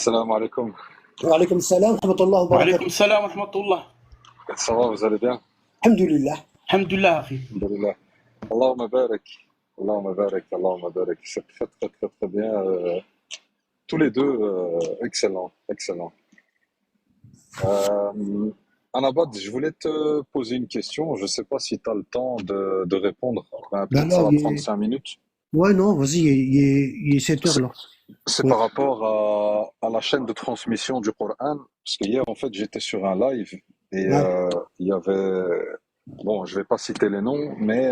Salam alaikum. Wa alaykoum salam wa rahmatullah wa وعليكم barakatuh. السلام ورحمة الله. Ça va, vous allez bien? Alhamdulillah. الحمد لله أخي. Alhamdulillah. Allahumma barak. Allahumma barak. Allahumma barak. C'est très, très, très, très bien. Tous les deux, excellent, excellent. Euh, Anabad, je voulais te poser une question. Je ne sais pas si tu as le temps de répondre. Ben, Ben peut-être là, ça va prendre 5 minutes. ouais, non, vas-y, il est 7 heures C'est là. c'est Ouais. par rapport à la chaîne de transmission du Coran. Parce que hier, en fait, j'étais sur un live et Ouais. il y avait, bon, je vais pas citer les noms, mais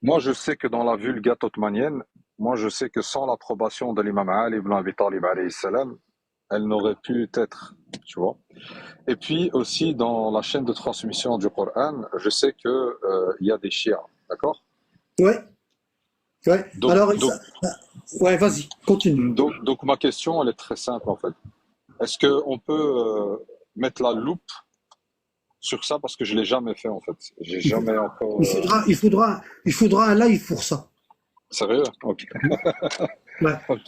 moi, je sais que dans la Vulgate ottomanienne, moi, je sais que sans l'approbation de l'imam Ali ibn Abi Talib alayhi salam, elle n'aurait pu être, tu vois. Et puis aussi, dans la chaîne de transmission du Coran, je sais que il y a des chiites, d'accord? Ouais. Ouais. Donc, Alors, donc, ouais, vas-y, continue. donc, ma question, elle est très simple, en fait. Est-ce qu'on peut mettre la loupe sur ça? Parce que je l'ai jamais fait, en fait. J'ai Il jamais faudra, encore... il faudra un live pour ça. Sérieux? Ok, Ouais. ok.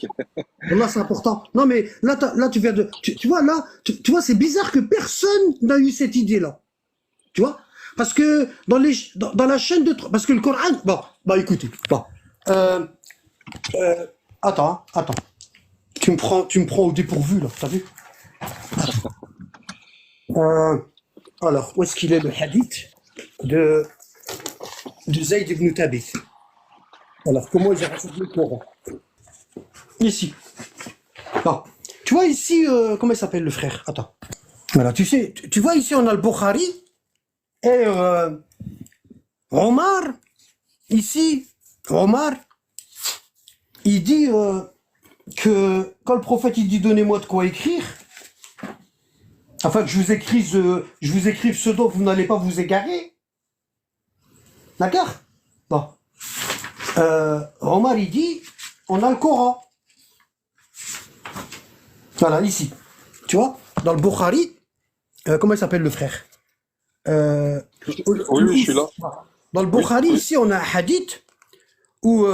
Là, c'est important. Non, mais là, là tu viens de. Tu vois, là, tu vois, c'est bizarre que personne n'a eu cette idée-là. Tu vois? Parce que dans la chaîne de. Parce que le Coran. Bon, bah écoutez. Bon. Euh, attends, hein, attends. Tu me prends au dépourvu, là. T'as vu? Euh, alors, où est-ce qu'il est le hadith de, de Zayd ibn Thabit? Alors, comment ils ont reçu le Coran? Ici. Non. Tu vois ici, comment il s'appelle le frère? Attends. Voilà, tu sais, tu vois ici, on a le Bukhari et Omar. Ici, Omar, il dit que quand le prophète il dit donnez-moi de quoi écrire, afin que je vous écrive ce dont vous n'allez pas vous égarer. D'accord? Bon. Omar, il dit, on a le Coran. Voilà, ici. Tu vois? Dans le Bukhari, comment il s'appelle le frère? Oui, oui, je suis là. Dans le Oui, Bukhari, oui. ici, on a un hadith où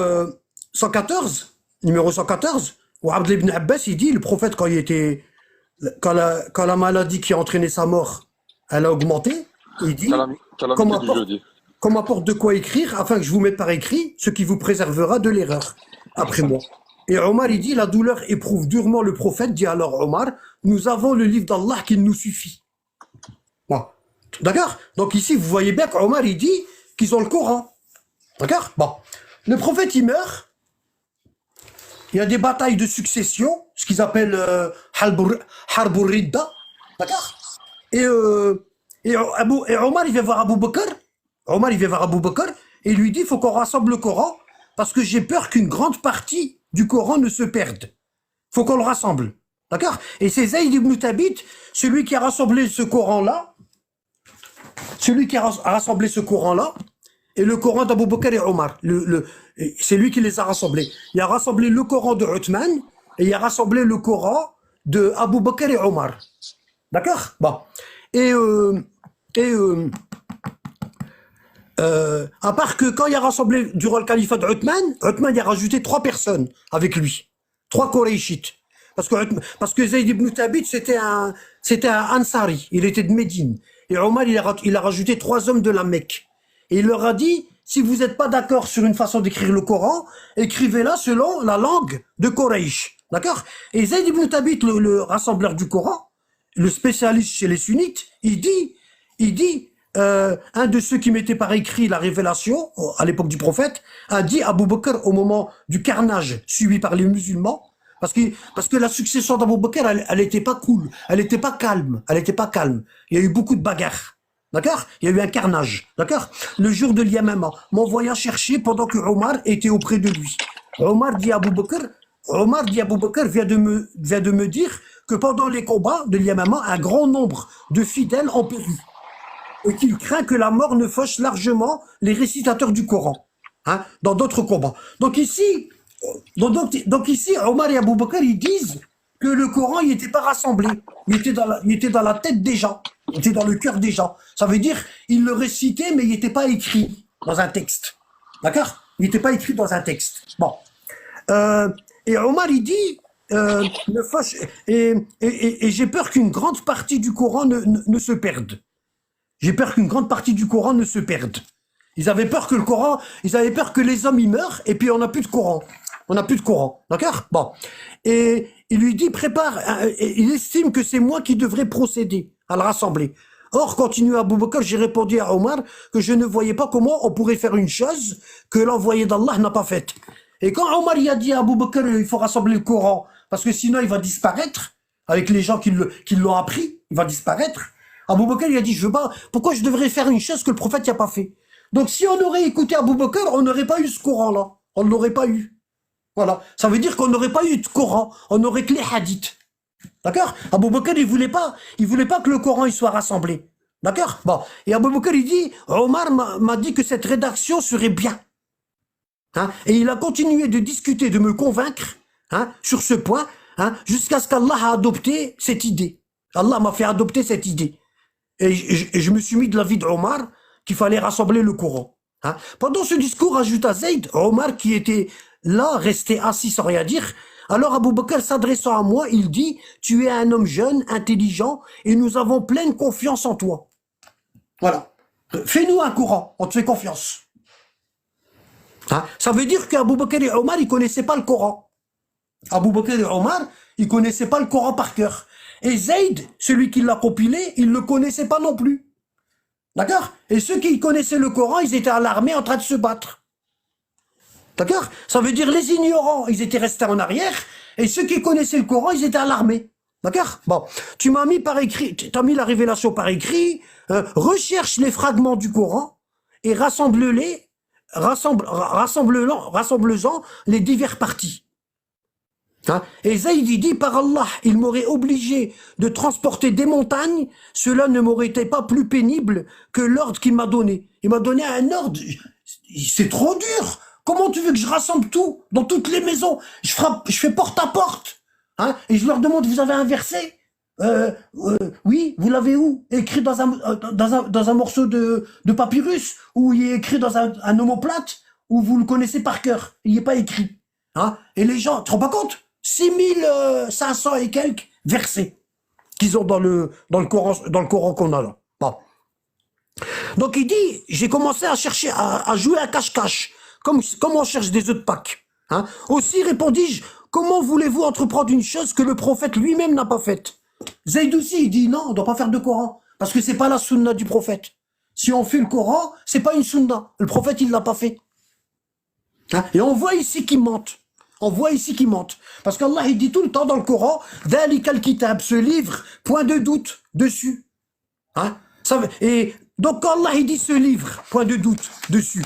114, numéro 114, où Abdullah ibn Abbas, il dit, le prophète, quand la maladie qui a entraîné sa mort, elle a augmenté, il dit, qu'on Calamité du m'apporte, jeudi. qu'on m'apporte de quoi écrire, afin que je vous mette par écrit ce qui vous préservera de l'erreur, après Ahsan. moi. Et Omar, il dit, la douleur éprouve durement le prophète, dit alors Omar, nous avons le livre d'Allah qui nous suffit. Bon. D'accord? Donc ici, vous voyez bien qu'Omar, il dit qu'ils ont le Coran. D'accord? Bon. Le prophète, il meurt. Il y a des batailles de succession, ce qu'ils appellent Harbur Ridda. D'accord? Et, et Omar, il vient voir Abu Bakr. Omar, il vient voir Abu Bakr et il lui dit, il faut qu'on rassemble le Coran parce que j'ai peur qu'une grande partie du Coran ne se perde. Il faut qu'on le rassemble. D'accord? Et c'est Zayd ibn Thabit, celui qui a rassemblé ce Coran-là, rassemblé ce Coran-là, et le Coran d'Abu Bakr et Omar. C'est lui qui les a rassemblés. Il a rassemblé le Coran de Uthman et il a rassemblé le Coran de Abu Bakr et Omar. D'accord? Bon. Et, et à part que quand il a rassemblé durant le califat d'Uthman, Uthman il a rajouté 3 personnes avec lui. 3 Koraïchites. Parce que Zayd ibn Thabit, c'était un Ansari. Il était de Médine. Et Omar, il a rajouté 3 hommes de la Mecque. Et il leur a dit, si vous n'êtes pas d'accord sur une façon d'écrire le Coran, écrivez-la selon la langue de Koraïch. D'accord? Et Zayd ibn Thabit, le rassembleur du Coran, le spécialiste chez les sunnites, il dit, un de ceux qui mettait par écrit la révélation, à l'époque du prophète, a dit à Abu Bakr au moment du carnage subi par les musulmans, parce que la succession d'Abu Bakr, elle était pas cool, elle était pas calme, elle était pas calme. Il y a eu beaucoup de bagarres. D'accord? Il y a eu un carnage. D'accord? Le jour de l'Yamama, m'envoya chercher pendant que Omar était auprès de lui. Omar dit à Abu Bakr, vient de me dire que pendant les combats de l'Yamama, un grand nombre de fidèles ont péri et qu'il craint que la mort ne fauche largement les récitateurs du Coran, hein, dans d'autres combats. Donc ici, Omar et Abu Bakr, ils disent que le Coran, il n'était pas rassemblé. Il était dans la tête des gens. Il était dans le cœur des gens. Ça veut dire, ils le récitaient, mais il n'était pas écrit dans un texte. D'accord? Il n'était pas écrit dans un texte. Bon. Et Omar, il dit, ne fâche, et j'ai peur qu'une grande partie du Coran ne se perde. J'ai peur qu'une grande partie du Coran ne se perde. Ils avaient peur que le Coran, ils avaient peur que les hommes y meurent et puis on n'a plus de Coran. On n'a plus de Coran, d'accord? Bon. Et il lui dit, prépare, et il estime que c'est moi qui devrais procéder à le rassembler. Or, continue Abu Bakr, j'ai répondu à Omar que je ne voyais pas comment on pourrait faire une chose que l'envoyé d'Allah n'a pas faite. Et quand Omar y a dit à Abu Bakr, il faut rassembler le Coran, parce que sinon il va disparaître, avec les gens qui l'ont appris, il va disparaître. Abu Bakr il a dit, je veux pas, pourquoi je devrais faire une chose que le prophète n'a pas fait? Donc si on aurait écouté Abu Bakr, on n'aurait pas eu ce Coran-là. On ne l'aurait pas eu. Voilà. Ça veut dire qu'on n'aurait pas eu de Coran. On n'aurait que les hadiths. D'accord? Abu Bakr, il voulait pas que le Coran il soit rassemblé. D'accord? Bon. Et Abu Bakr, il dit, Omar m'a dit que cette rédaction serait bien. Hein? Et il a continué de discuter, de me convaincre, hein, sur ce point, hein, jusqu'à ce qu'Allah a adopté cette idée. Allah m'a fait adopter cette idée. Et je me suis mis de l'avis d'Omar qu'il fallait rassembler le Coran. Hein. Pendant ce discours, ajouta Zayd, Omar qui était là, resté assis sans rien dire. Alors Abu Bakr s'adressant à moi, il dit, tu es un homme jeune, intelligent, et nous avons pleine confiance en toi. Voilà. Fais-nous un Coran, on te fait confiance. Hein. Ça veut dire qu'Abu Bakr et Omar, ils connaissaient pas le Coran. Abu Bakr et Omar, ils connaissaient pas le Coran par cœur. Et Zayd, celui qui l'a compilé, il ne le connaissait pas non plus. D'accord? Et ceux qui connaissaient le Coran, ils étaient à l'armée en train de se battre. D'accord? Ça veut dire les ignorants, ils étaient restés en arrière, et ceux qui connaissaient le Coran, ils étaient à l'armée. D'accord? Bon, tu m'as mis par écrit, tu as mis la révélation par écrit, recherche les fragments du Coran et rassemble-les, rassemble-en les diverses parties. Hein? Et Zayd dit, par Allah, il m'aurait obligé de transporter des montagnes, cela ne m'aurait été pas plus pénible que l'ordre qu'il m'a donné. Il m'a donné un ordre, c'est trop dur. Comment tu veux que je rassemble tout dans toutes les maisons? Je fais porte à porte, hein, et je leur demande, vous avez un verset? Oui, vous l'avez où? Écrit dans un morceau de papyrus, ou il est écrit dans un omoplate, ou vous le connaissez par cœur, il n'y est pas écrit. Hein? Et les gens, tu te rends pas compte? 6500 et quelques versets qu'ils ont dans le Coran qu'on a là. Bon. Donc il dit, j'ai commencé à chercher, à jouer à cache-cache, comme on cherche des œufs de Pâques. Hein? Aussi répondis-je, comment voulez-vous entreprendre une chose que le prophète lui-même n'a pas faite? Zayd aussi, il dit non, on ne doit pas faire de Coran, parce que c'est pas la sunna du prophète. Si on fait le Coran, c'est pas une sunna. Le prophète, il l'a pas fait. Hein? Et on voit ici qu'il mente. On voit ici qu'il mente. Parce qu'Allah, il dit tout le temps dans le Coran, Dhalikal Kitab, ce livre, point de doute dessus. Hein? Et donc, quand Allah, il dit ce livre, point de doute dessus,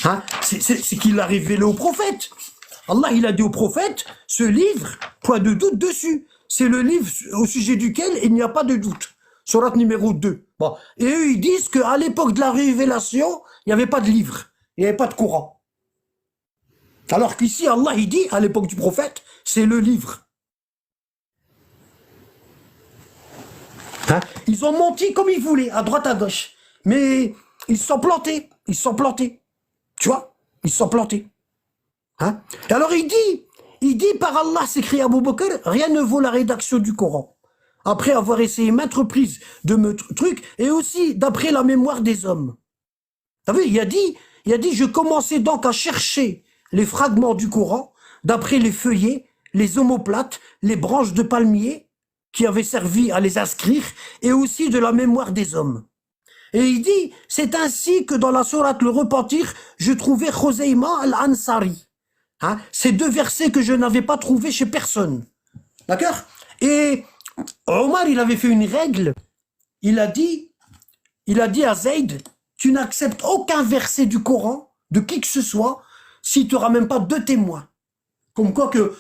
hein? C'est qu'il l'a révélé au prophète. Allah, il a dit au prophète, ce livre, point de doute dessus. C'est le livre au sujet duquel il n'y a pas de doute. Sourate numéro 2. Bon. Et eux, ils disent qu'à l'époque de la révélation, il n'y avait pas de livre. Il n'y avait pas de Coran. Alors qu'ici, Allah, il dit, à l'époque du prophète, c'est le livre. Hein? Ils ont menti comme ils voulaient, à droite, à gauche. Mais ils se sont plantés. Ils se sont plantés. Tu vois? Ils se sont plantés. Hein? Et alors il dit, par Allah, s'écrit Abu Bakr, rien ne vaut la rédaction du Coran. Après avoir essayé maintes reprises de me trucs, et aussi d'après la mémoire des hommes. T'as vu, il a dit, je commençais donc à chercher les fragments du Coran, d'après les feuillets, les omoplates, les branches de palmier, qui avaient servi à les inscrire, et aussi de la mémoire des hommes. Et il dit, c'est ainsi que dans la sourate Le Repentir, je trouvais Khuzayma al-Ansari. Hein, ces deux versets que je n'avais pas trouvés chez personne. D'accord? Et Omar, il avait fait une règle. Il a dit à Zayd, tu n'acceptes aucun verset du Coran, de qui que ce soit, si tu n'auras même pas deux témoins. Comme quoi que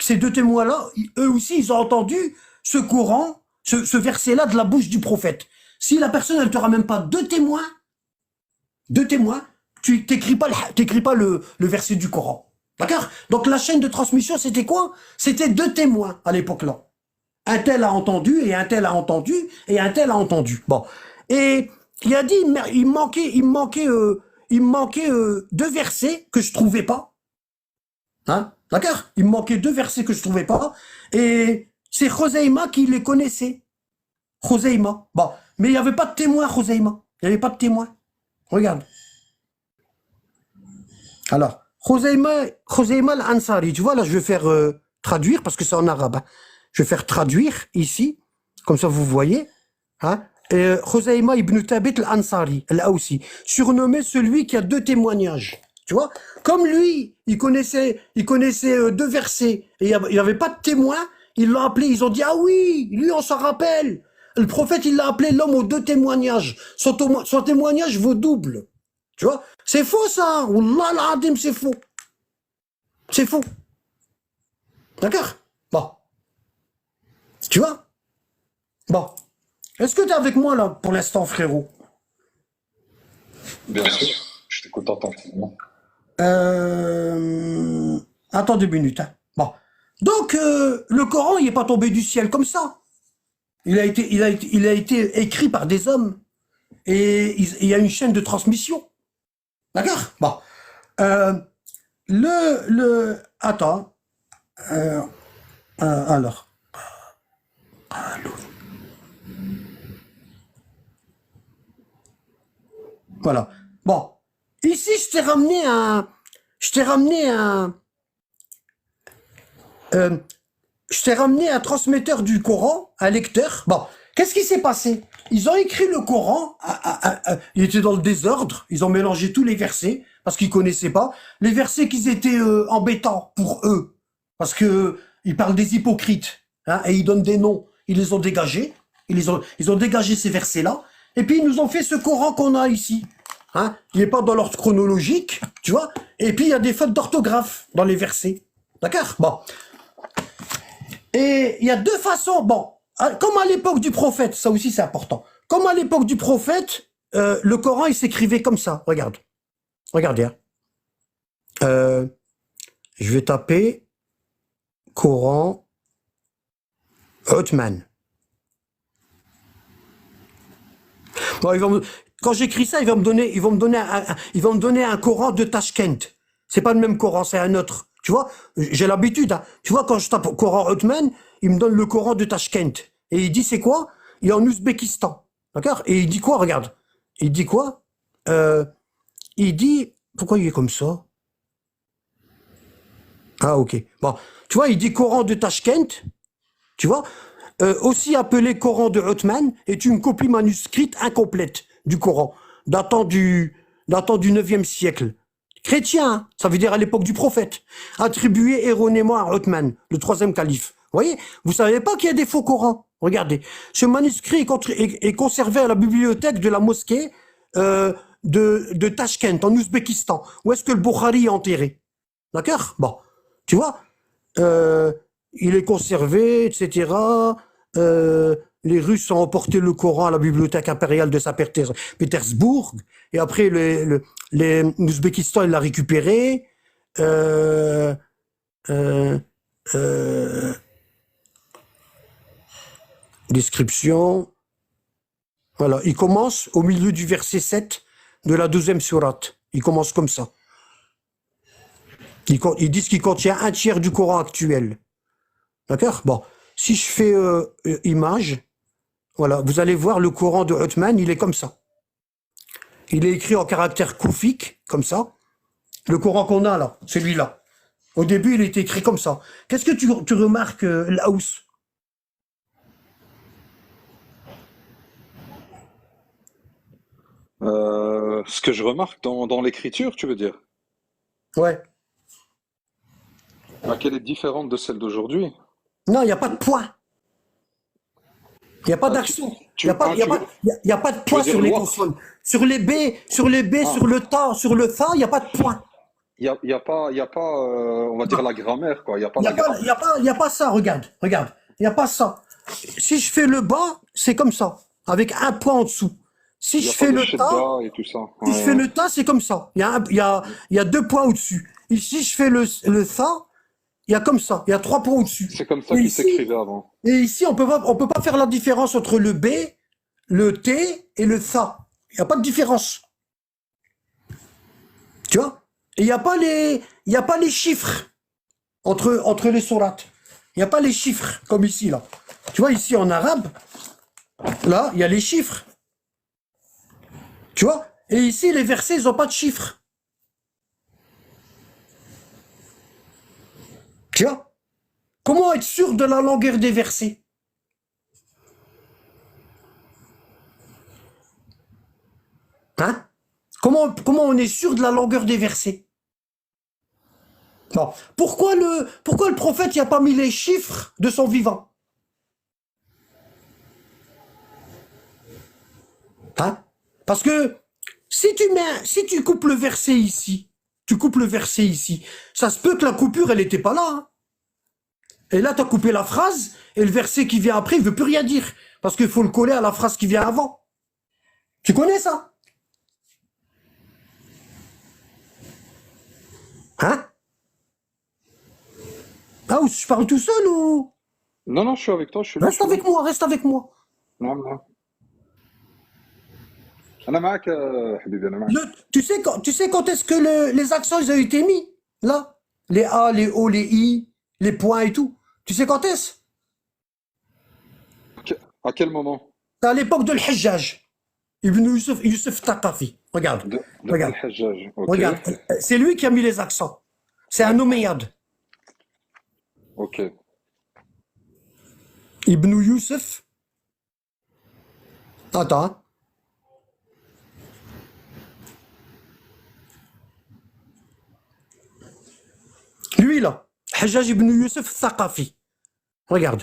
ces deux témoins-là, eux aussi, ils ont entendu ce Coran, ce verset-là de la bouche du prophète. Si la personne, elle te ramène pas deux témoins, tu t'écris pas le verset du Coran. D'accord? Donc la chaîne de transmission, c'était quoi? C'était deux témoins à l'époque-là. Un tel a entendu, et un tel a entendu, et un tel a entendu. Bon. Et il a dit, il me manquait deux versets que je trouvais pas. Hein? D'accord? Il me manquait deux versets que je trouvais pas. Et c'est Khozaïma qui les connaissait. Khozaïma. Bon, mais il n'y avait pas de témoin, Khozaïma. Il n'y avait pas de témoin. Regarde. Alors, Khozaïma al-Ansari. Tu vois, là, je vais faire traduire parce que c'est en arabe, hein. Je vais faire traduire ici. Comme ça, vous voyez. Hein? Khozaïma ibn Thabit al-Ansari, là aussi. Surnommé celui qui a deux témoignages. Tu vois? Comme lui, il connaissait deux versets et il n'y avait pas de témoin, ils l'ont appelé, ils ont dit, ah oui, lui, on s'en rappelle. Le prophète, il l'a appelé l'homme aux deux témoignages. Son témoignage vaut double. Tu vois? C'est faux, ça. Wallah al-Adim, c'est faux. C'est faux. D'accord? Bon. Tu vois? Bon. Est-ce que tu es avec moi, là, pour l'instant, frérot? Bien sûr, je t'écoute attentivement. Euh... Attends 2 minutes, hein. Bon. Donc, le Coran, il n'est pas tombé du ciel comme ça. Il a été écrit par des hommes. Et il y a une chaîne de transmission. D'accord? Bon. Euh, Attends. Euh, alors. Voilà. Bon. Ici, euh, je t'ai ramené un transmetteur du Coran, un lecteur. Bon. Qu'est-ce qui s'est passé? Ils ont écrit le Coran, il était dans le désordre, ils ont mélangé tous les versets, parce qu'ils connaissaient pas. Les versets qui étaient embêtants pour eux, parce que ils parlent des hypocrites, hein, et ils donnent des noms, ils les ont dégagés, ils ont dégagé ces versets-là, et puis ils nous ont fait ce Coran qu'on a ici. Hein, il n'est pas dans l'ordre chronologique, tu vois, et puis il y a des fautes d'orthographe dans les versets. D'accord? Bon. Et il y a deux façons, bon, comme à l'époque du prophète, ça aussi c'est important. Comme à l'époque du prophète, le Coran il s'écrivait comme ça. Regarde, regardez. Hein. Je vais taper Coran Othman. Bon, quand j'écris ça, ils vont me donner un Coran de Tashkent. C'est pas le même Coran, c'est un autre. Tu vois, j'ai l'habitude. Hein. Tu vois, quand je tape Coran Othman, il me donne le Coran de Tashkent. Et il dit, c'est quoi? Il est en Ouzbékistan. D'accord? Et il dit quoi? Regarde. Il dit quoi? Il dit, pourquoi il est comme ça? Ah, ok. Bon. Tu vois, il dit Coran de Tashkent. Tu vois? Aussi appelé Coran de Othman, est une copie manuscrite incomplète du Coran, datant du 9e siècle. Chrétien, hein, ça veut dire à l'époque du prophète, attribué erronément à Othman, le troisième calife. Vous voyez, vous savez pas qu'il y a des faux Corans. Regardez, ce manuscrit est conservé à la bibliothèque de la mosquée de Tashkent, en Ouzbékistan. Où est-ce que le Bukhari est enterré? D'accord? Bon, tu vois, il est conservé, etc. Les Russes ont emporté le Coran à la bibliothèque impériale de Saint-Pétersbourg, et après l'Ouzbékistan il l'a récupéré. Euh, euh, euh, Description. Voilà, il commence au milieu du verset 7 de la 12e sourate. Il commence comme ça. Ils disent qu'il contient un tiers du Coran actuel. D'accord? Bon, si je fais image, voilà, vous allez voir le Coran de Othman, il est comme ça. Il est écrit en caractère koufique, comme ça. Le Coran qu'on a là, celui-là. Au début, il est écrit comme ça. Qu'est-ce que tu remarques, Laous? Ce que je remarque dans l'écriture, tu veux dire, Ouais. qu'elle est différente de celle d'aujourd'hui. Non, il n'y a pas de point. Il n'y a pas Ah, d'accent. Il n'y a pas, tu veux, y a pas de tu veux point dire sur les l'ouaf. consonnes. Sur les B, Ah, sur le ta, sur le tha, il n'y a pas de point. il y a pas, on va dire la grammaire, quoi. Il n'y a pas Il n'y a la pas, grammaire. y a pas ça, regarde. Il n'y a pas ça. Si je fais le bas, c'est comme ça, avec un point en dessous. Si Il n'y je a pas fais de le ta, shedda et tout ça. si je fais le ta, c'est comme ça. Il y a 2 points au-dessus. Et si je fais le tha, il y a comme ça. Il y a 3 points au-dessus. C'est comme ça Et qu'il ici, s'écrivait avant. on peut pas faire la différence entre le B, le T et le tha. Il n'y a pas de différence. Tu vois? Et il n'y a pas les chiffres. entre les sourates. Il n'y a pas les chiffres, comme ici, là. Tu vois, ici, en arabe, là, il y a les chiffres. Tu vois? Et ici, les versets, ils n'ont pas de chiffres. Tu vois? Comment être sûr de la longueur des versets? Hein? Comment on est sûr de la longueur des versets? Non. Pourquoi le prophète n'a pas mis les chiffres de son vivant? Hein? Parce que si tu coupes le verset ici, tu coupes le verset ici, ça se peut que la coupure, elle n'était pas là. Hein. Et là, tu as coupé la phrase, et le verset qui vient après, il veut plus rien dire. Parce qu'il faut le coller à la phrase qui vient avant. Tu connais ça? Hein? Ah, ou je parle tout seul ou... Non, non, je suis avec toi, je suis là, je Reste suis là. avec moi, reste avec moi. نعم نعم. أنا معك يا حبيبي، أنا معك. Le, tu sais quand est-ce que les accents ils ont été mis? Là? Les A, les O, les I, les points et tout. Tu sais quand est-ce? À quel moment? C'est à l'époque de l'Hajjaj. Ibn Youssef Taqafi. Regarde, De regarde, Al-Hajjaj, ok. regarde. C'est lui qui a mis les accents. C'est un Omeyyade. Ok. Ibn Youssef. Attends. Hein. Lui là. Hajjaj ibn Youssef Taqafi. Regarde.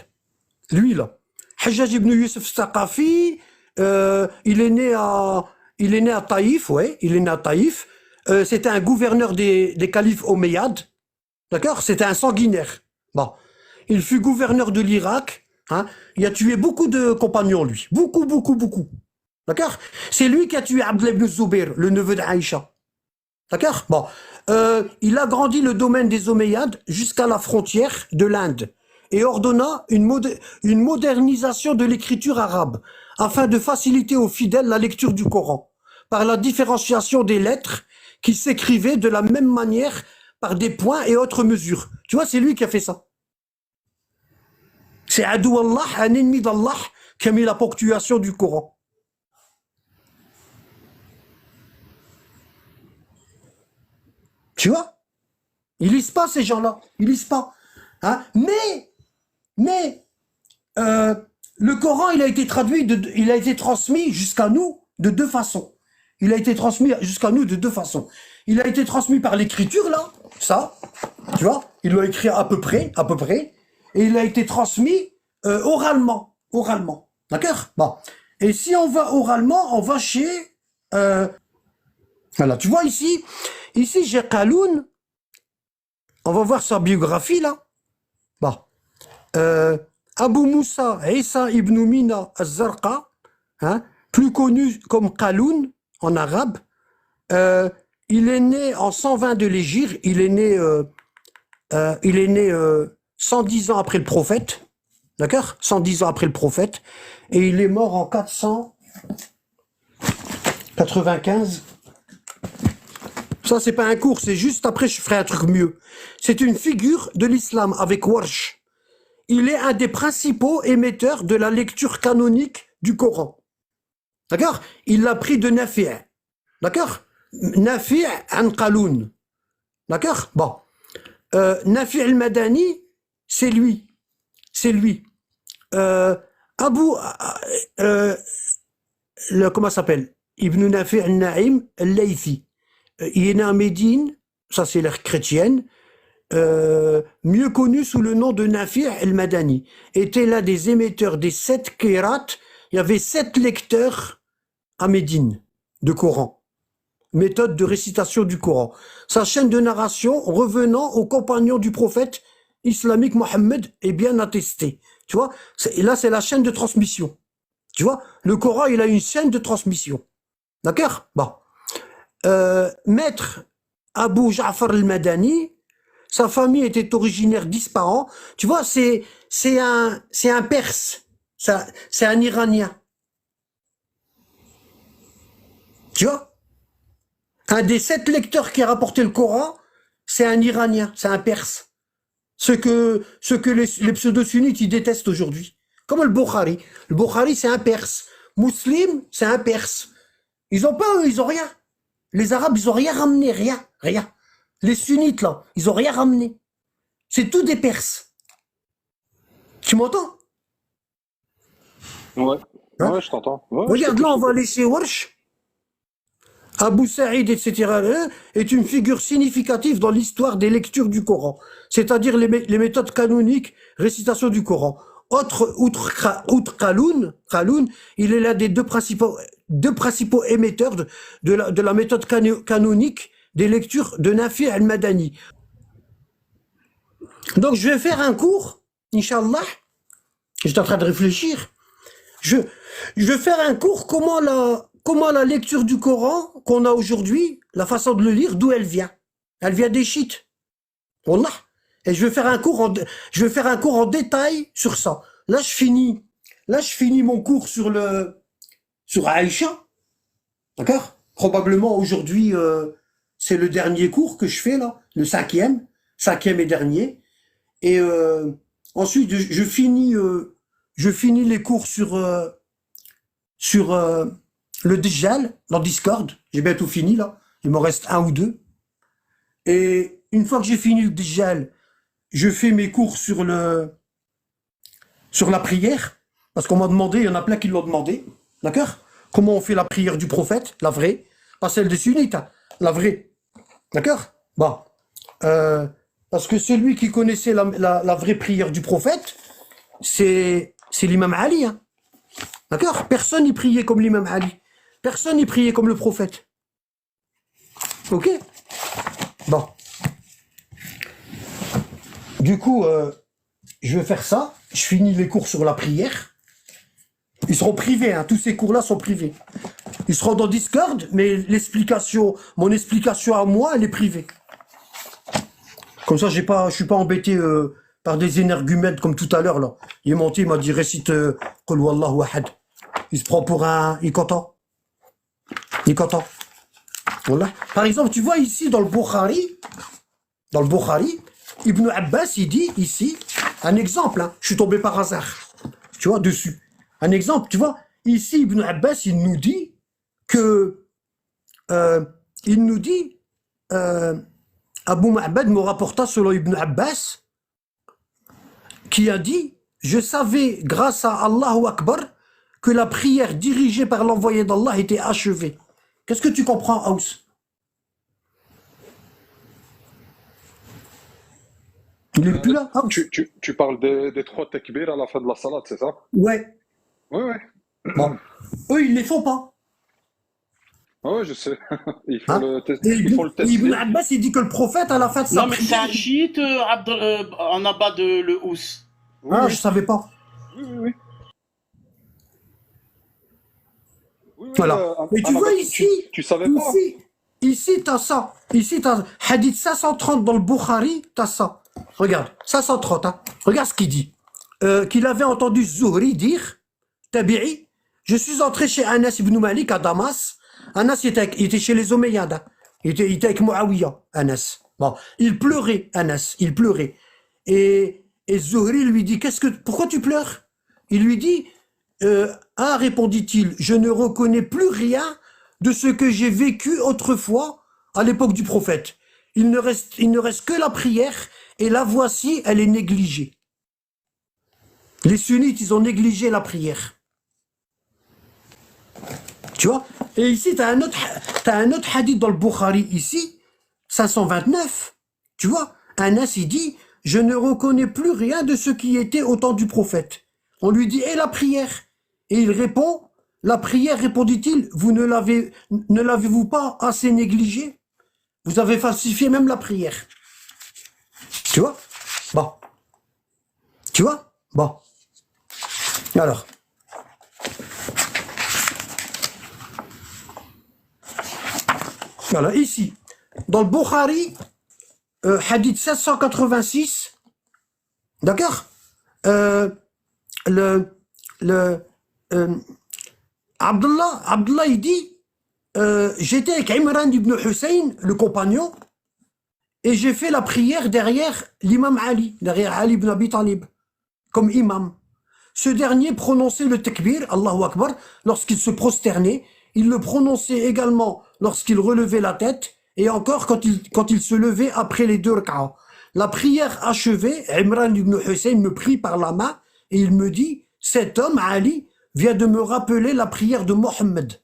Lui là. Hajjaj ibn Youssef Thaqafi, il est né à Taïf, ouais, il est né à Taïf. C'était un gouverneur des califes omeyyades, d'accord? C'était un sanguinaire. Bon, il fut gouverneur de l'Irak. Hein. Il a tué beaucoup de compagnons, lui. Beaucoup, beaucoup, beaucoup. D'accord? C'est lui qui a tué Abdullah ibn Zubair, le neveu d'Aïcha. D'accord? Bon. Il a grandi le domaine des Omeyyades jusqu'à la frontière de l'Inde et ordonna une modernisation de l'écriture arabe afin de faciliter aux fidèles la lecture du Coran par la différenciation des lettres qui s'écrivaient de la même manière par des points et autres mesures. Tu vois, c'est lui qui a fait ça. C'est Adou Allah, un ennemi d'Allah, qui a mis la ponctuation du Coran. Tu vois? Ils lisent pas ces gens-là. Ils lisent pas. Hein? Mais euh, le Coran, il a été transmis jusqu'à nous de deux façons. Il a été transmis jusqu'à nous de deux façons. Il a été transmis par l'écriture, là, ça, tu vois, il l'a écrit à peu près, et il a été transmis oralement, d'accord? Bon. Et si on va oralement, on va chez, euh, voilà, tu vois ici j'ai Qaloun, on va voir sa biographie, là. Bon. Euh, Abu Moussa Isa ibn Mina al-Zarqa, hein, plus connu comme Qaloun en arabe, euh, il est né en 120 de l'Hégire, il est né 110 ans après le prophète, d'accord? 110 ans après le prophète, et il est mort en 495. Ça, c'est pas un cours, c'est juste après, je ferai un truc mieux. C'est une figure de l'islam avec Warsh. Il est un des principaux émetteurs de la lecture canonique du Coran. D'accord? Il l'a pris de Nafi'. D'accord? Nafi' an Qaloun. D'accord? Bon. Nafi' al-Madani, c'est lui. C'est lui. Abu... comment ça s'appelle? Ibn Nafi' al-Na'im al-Laythi. Il est né à Médine, ça c'est l'ère chrétienne, mieux connu sous le nom de Nafi' al-Madani, était l'un des émetteurs des 7 Kérat. Il y avait 7 lecteurs à Médine de Coran, méthode de récitation du Coran. Sa chaîne de narration revenant aux compagnons du prophète islamique Mohammed est bien attestée. Tu vois, là c'est la chaîne de transmission. Tu vois, le Coran il a une chaîne de transmission. D'accord? Bon. Maître Abu Ja'far al-Madani, sa famille était originaire d'Ispahan. Tu vois, c'est un Perse, c'est un Iranien. Tu vois, un des 7 lecteurs qui a rapporté le Coran, c'est un Iranien, c'est un Perse. ce que les pseudo-sunnites ils détestent aujourd'hui. Comme le Bukhari. Le Bukhari, c'est un Perse. Muslim, c'est un Perse. Ils ont pas, eux, ils ont rien. Les Arabes, ils ont rien ramené, rien, rien. Les sunnites, là, ils ont rien ramené. C'est tout des Perses. Tu m'entends? Ouais, Hein? ouais, je t'entends. Ouais, je Regarde, t'écoute, là, je on va t'écoute. laisser Warsh. Abu Saïd, etc., est une figure significative dans l'histoire des lectures du Coran, c'est-à-dire les méthodes canoniques, récitation du Coran. Outre Khaloun, il est l'un des deux principaux émetteurs de la méthode canonique des lectures de Nafi al-Madani. Donc, je vais faire un cours, Inch'Allah. J'étais en train de réfléchir. Je, je vais faire un cours comment la lecture du Coran qu'on a aujourd'hui, la façon de le lire, d'où elle vient. Elle vient des chiites. Wallah. Et je vais faire un cours en détail sur ça. Là, je finis mon cours sur Aïcha. D'accord? Probablement aujourd'hui, c'est le dernier cours que je fais là, le cinquième et dernier. Et ensuite, je finis les cours sur le Dajjal dans Discord. J'ai bientôt fini là. Il m'en reste un ou deux. Et une fois que j'ai fini le Dajjal, je fais mes cours sur la prière. Parce qu'on m'a demandé, il y en a plein qui l'ont demandé. D'accord? Comment on fait la prière du prophète, la vraie. Pas celle des sunnites, hein, la vraie. D'accord? Bon. Euh, Parce que celui qui connaissait la vraie prière du prophète, c'est l'imam Ali. Hein. D'accord? Personne n'y priait comme l'imam Ali. Personne n'y priait comme le prophète. Ok? Bon. Du coup, je vais faire ça. Je finis les cours sur la prière. Ils seront privés, hein. Tous ces cours-là sont privés. Ils seront dans Discord, mais mon explication à moi, elle est privée. Comme ça, je suis pas embêté par des énergumènes comme tout à l'heure là. Il est monté, il m'a dit récite Qul Wallahu Ahad. Il se prend pour il est content. Il est content. Voilà. Par exemple, tu vois ici dans le Bukhari, Ibn Abbas, il dit ici, un exemple, hein, je suis tombé par hasard, tu vois, dessus. Un exemple, tu vois, ici Ibn Abbas, il nous dit que, il nous dit, Abu Ma'bad me rapporta selon Ibn Abbas, qui a dit, je savais, grâce à Allahu Akbar, que la prière dirigée par l'envoyé d'Allah était achevée. Qu'est-ce que tu comprends, Haus? Il est plus là, Haus? Tu parles des trois takbir à la fin de la salade, c'est ça? Ouais. Ouais, ouais. Bon. Eux, ils les font pas. Ouais, ouais, je sais. Hein? Il faut le Et Ibn tester. Abbas, il dit que le prophète, à la fin de sa Non, mais c'est prière, un chiite, en abat de le Hous. Oui, ah, je oui. savais pas. Oui, oui, oui. Oui, oui, Voilà. Mais tu vois Annabelle, ici, tu savais pas? ici, ici, t'as ça. Ici, t'as hadith 530 dans le Bukhari, t'as ça. Regarde, 530, hein. Regarde ce qu'il dit. Qu'il avait entendu Zuhri dire, Tabi'i, je suis entré chez Anas ibn Malik à Damas. Anas, il était chez les Omeyyades. Hein. Il était avec Muawiyah, Anas. Bon, il pleurait, Anas, il pleurait. Et Zuhri lui dit, pourquoi tu pleures? Il lui dit, ah, répondit-il, je ne reconnais plus rien de ce que j'ai vécu autrefois à l'époque du prophète. Il ne reste que la prière et la voici, elle est négligée. Les sunnites, ils ont négligé la prière. Tu vois? Et ici, t'as un autre hadith dans le Bukhari, ici, 529. Tu vois? Anas, il dit, je ne reconnais plus rien de ce qui était au temps du prophète. On lui dit, et la prière? Et il répond, la prière, répondit-il, ne l'avez-vous pas assez négligée? Vous avez falsifié même la prière. Tu vois? Bon. Tu vois? Bon. Alors. Voilà, ici, dans le Bukhari, hadith 1686, d'accord? Le, euh, Abdullah, il dit, j'étais avec Imran ibn Hussein, le compagnon, et j'ai fait la prière derrière l'imam Ali, derrière Ali ibn Abi Talib, comme imam. Ce dernier prononçait le takbir, Allahu Akbar, lorsqu'il se prosternait. Il le prononçait également lorsqu'il relevait la tête et encore quand il se levait après les 2 rak'ahs. La prière achevée, Imran ibn Hussein me prit par la main et il me dit « Cet homme, Ali, vient de me rappeler la prière de Mohammed. »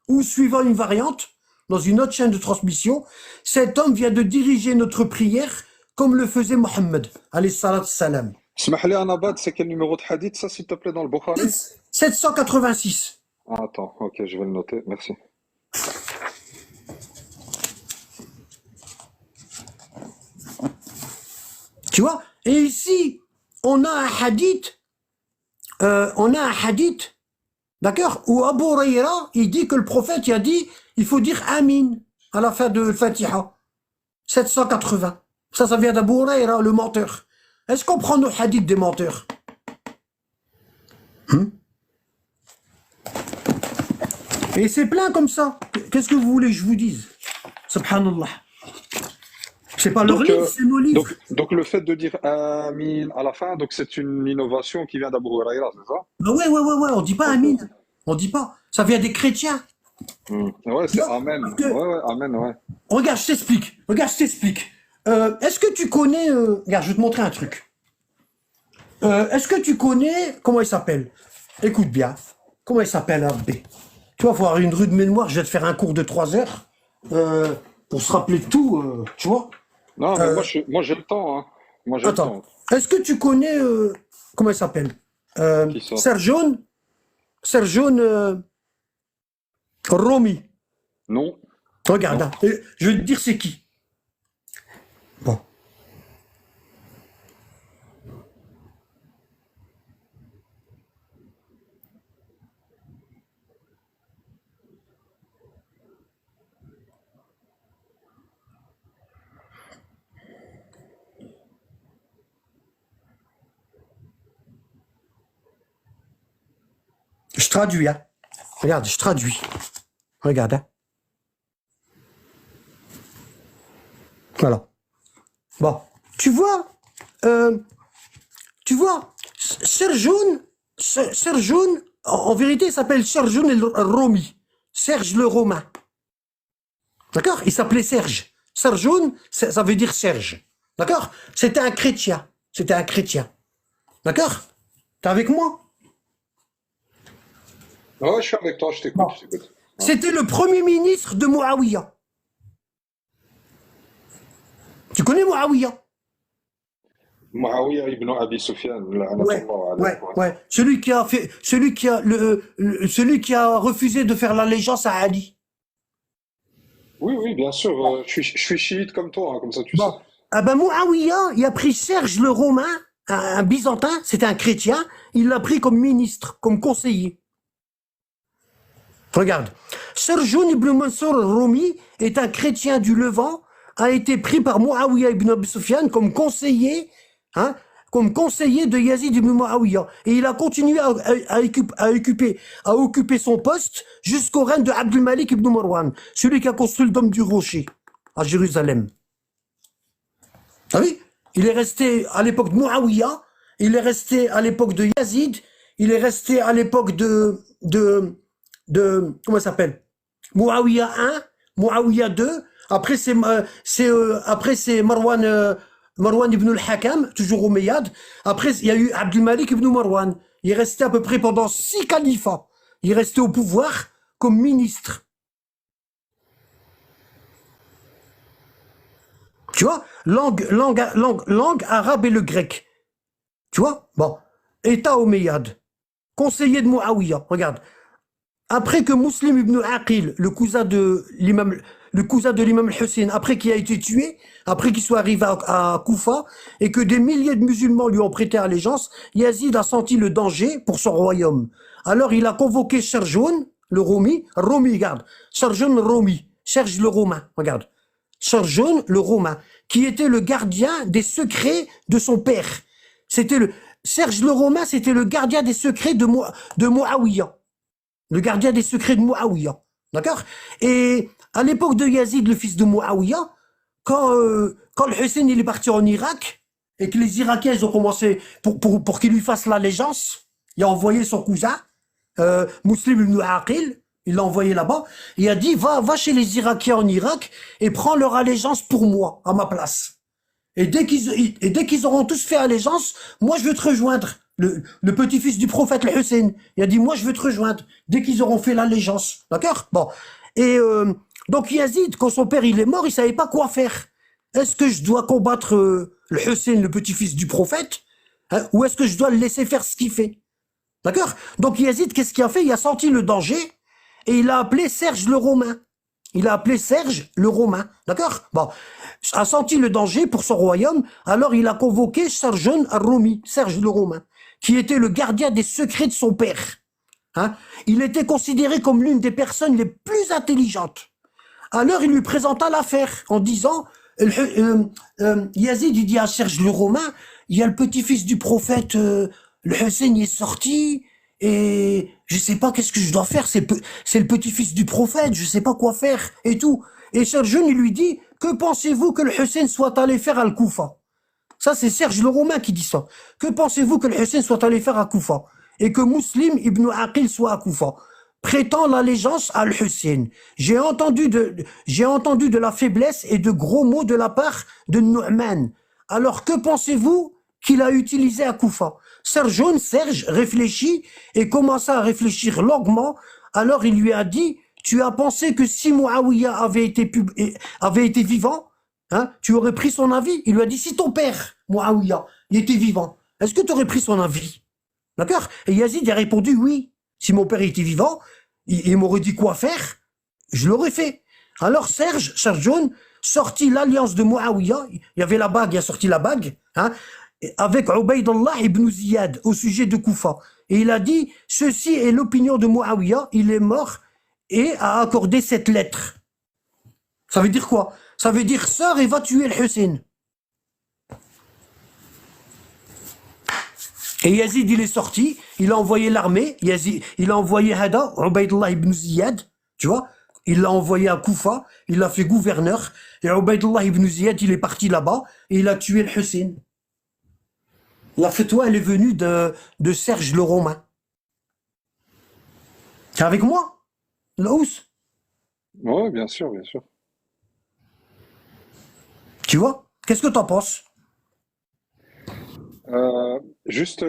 Ou suivant une variante, dans une autre chaîne de transmission, « Cet homme vient de diriger notre prière comme le faisait Mohammed. » Alayhi salatu salam. اسمح لي أنا بعد c'est quel numéro de hadith ça s'il te plaît dans le Bukhari? 786. Ah, attends, ok, je vais le noter, merci. Tu vois? Et ici, on a un hadith, d'accord, où Abu Huraira, il dit que le prophète, il a dit, il faut dire Amin à la fin de Fatiha. 780. Ça vient d'Abu Huraira, le menteur. Est-ce qu'on prend nos hadiths des menteurs? Et c'est plein comme ça. Qu'est-ce que vous voulez que je vous dise? Subhanallah. C'est pas leur Donc, livre, c'est nos livres. donc le fait de dire Amin à la fin, donc c'est une innovation qui vient d'Abu Huraira, c'est ça? Ah ouais, on dit pas Ok, Amin. ok. On dit pas. Ça vient des chrétiens. Ouais, Tu c'est vois? Amen. Parce que, Ouais, ouais, Amen, ouais. regarde, je t'explique. Est-ce que tu connais... regarde, je vais te montrer un truc. Est-ce que tu connais... Comment il s'appelle? Écoute bien. Comment il s'appelle, Abbé? Tu vas avoir une rude mémoire, je vais te faire un cours de 3 heures pour se rappeler de tout, tu vois? Non, mais moi j'ai le temps, hein. Moi j'ai le Attends. temps. Est-ce que tu connais... comment il s'appelle? Qui ça? Sergione Romy. Non, Regarde, non. hein. Et je vais te dire c'est qui. Bon. Je traduis, hein. Regarde, je traduis. Regarde, hein. Voilà. Bon. Tu vois, Serjoun, en vérité, il s'appelle Serjoun el Romi. Serge le Romain. D'accord? Il s'appelait Serge. Serjoun, ça veut dire Serge. D'accord? C'était un chrétien. D'accord? T'es avec moi? Ouais, je suis avec toi, je t'écoute, Bon. je t'écoute. Ouais. C'était le premier ministre de Muawiyah. Tu connais Muawiyah? Muawiyah ibn Abi Sufyan, Ouais, la'anatullah alayhi, ouais. ouais. Celui qui a refusé de faire l'allégeance à Ali. Oui, oui, bien sûr, Bon. je suis chiite comme toi, hein, comme ça tu sais. Bon. Ah ben Muawiyah, il a pris Serge le Romain, un byzantin, c'était un chrétien, il l'a pris comme ministre, comme conseiller. Regarde. Serjoun ibn Mansour al-Rumi est un chrétien du Levant, a été pris par Muawiyah ibn Abi Sufyan comme conseiller, hein, comme conseiller de Yazid ibn Muawiyah. Et il a continué à occuper son poste jusqu'au règne de Abdul Malik ibn Marwan, celui qui a construit le dôme du Rocher à Jérusalem. Ah oui, il est resté à l'époque de Muawiyah, il est resté à l'époque de Yazid, il est resté à l'époque comment ça s'appelle? Muawiyah 1, Muawiyah 2, après c'est Marwan ibn al-Hakam, toujours Omeyyade. Après il y a eu Abdul Malik ibn Marwan. Il est resté à peu près pendant 6 califats. Il est resté au pouvoir comme ministre. Tu vois, langue arabe et le grec. Tu vois? Bon. État Omeyyade. Conseiller de Muawiyah. Regarde. Après que Muslim ibn Aqil, le cousin de l'imam al-Hussein, après qu'il a été tué, après qu'il soit arrivé à Koufa, et que des milliers de musulmans lui ont prêté allégeance, Yazid a senti le danger pour son royaume. Alors il a convoqué Serjoun, le Romi, regarde, Serjoun Romi, Serge le Romain, regarde. Serjoun le Romain, qui était le gardien des secrets de son père. Serge le Romain, c'était le gardien des secrets de Muawiyah. Le gardien des secrets de Muawiyah. D'accord? Et à l'époque de Yazid, le fils de Muawiyah, quand le Hussein il est parti en Irak, et que les Irakiens ils ont commencé, pour qu'il lui fasse l'allégeance, il a envoyé son cousin, Muslim ibn Aqil, il l'a envoyé là-bas, il a dit, va chez les Irakiens en Irak, et prends leur allégeance pour moi, à ma place. Et dès qu'ils auront tous fait allégeance, moi je veux te rejoindre. Le petit-fils du prophète, le Hussein, il a dit, moi je veux te rejoindre, dès qu'ils auront fait l'allégeance. D'accord? Bon. Et donc Yazid, quand son père il est mort, il savait pas quoi faire. Est-ce que je dois combattre le Hussein, le petit-fils du prophète, hein, ou est-ce que je dois le laisser faire ce qu'il fait? D'accord? Donc Yazid, qu'est-ce qu'il a fait? Il a senti le danger et il a appelé Serge le Romain. Il a appelé Serge le Romain. D'accord? Bon. A senti le danger pour son royaume, alors il a convoqué Serge al-Romi, Serge le Romain, qui était le gardien des secrets de son père. Hein? Il était considéré comme l'une des personnes les plus intelligentes. Alors il lui présenta l'affaire en disant, Yazid il dit à Serge le Romain, il y a le petit-fils du prophète, le Hussein est sorti, et je sais pas qu'est-ce que je dois faire, c'est le petit-fils du prophète, je sais pas quoi faire, et tout. Et Serge il lui dit, que pensez-vous que le Hussein soit allé faire à Al-Koufa? Ça c'est Serge le Romain qui dit ça. Que pensez-vous que le Hussein soit allé faire à Koufa? Et que Muslim ibn Aqil soit à Koufa? Prétend l'allégeance à Al-Hussein. J'ai entendu de la faiblesse et de gros mots de la part de Nu'man. Alors que pensez-vous qu'il a utilisé à Koufa? Serge réfléchit et commença à réfléchir longuement. Alors il lui a dit, tu as pensé que si Muawiyah avait été vivant, hein, tu aurais pris son avis? Il lui a dit, si ton père, Muawiyah, il était vivant, est-ce que tu aurais pris son avis? D'accord? Et Yazid a répondu, oui. Si mon père était vivant, il m'aurait dit quoi faire, je l'aurais fait. Alors Serge sortit l'alliance de Muawiyah, il y avait la bague, il a sorti la bague, hein, avec Ubaydullah ibn Ziyad au sujet de Koufa. Et il a dit, ceci est l'opinion de Muawiyah, il est mort et a accordé cette lettre. Ça veut dire quoi? Ça veut dire, sors et va tuer le Hussein. Et Yazid, il est sorti, il a envoyé l'armée, Yazid, il a envoyé Hada, Ubaydullah ibn Ziyad, tu vois, il l'a envoyé à Koufa, il l'a fait gouverneur, et Ubaydullah ibn Ziyad, il est parti là-bas, et il a tué le Hussein. La fatwa, elle est venue de Serge le Romain. T'es avec moi, Laous? Oui, bien sûr, bien sûr. Tu vois? Qu'est-ce que t'en penses? Juste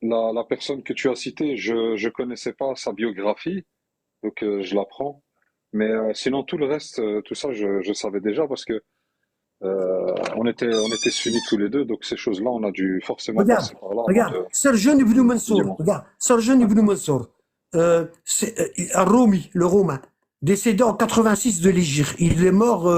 la personne que tu as citée, je connaissais pas sa biographie, donc je l'apprends. Mais sinon tout le reste, tout ça, je savais déjà parce que on était suinis tous les deux, donc ces choses-là, on a dû forcément Regarde, passer par là avant regarde, de. Serjan ibn Mansour, Dis-moi. regarde, Serjan ibn Mansour, un Romi, le Romain, décédé en 86 de l'Hégire. Il est mort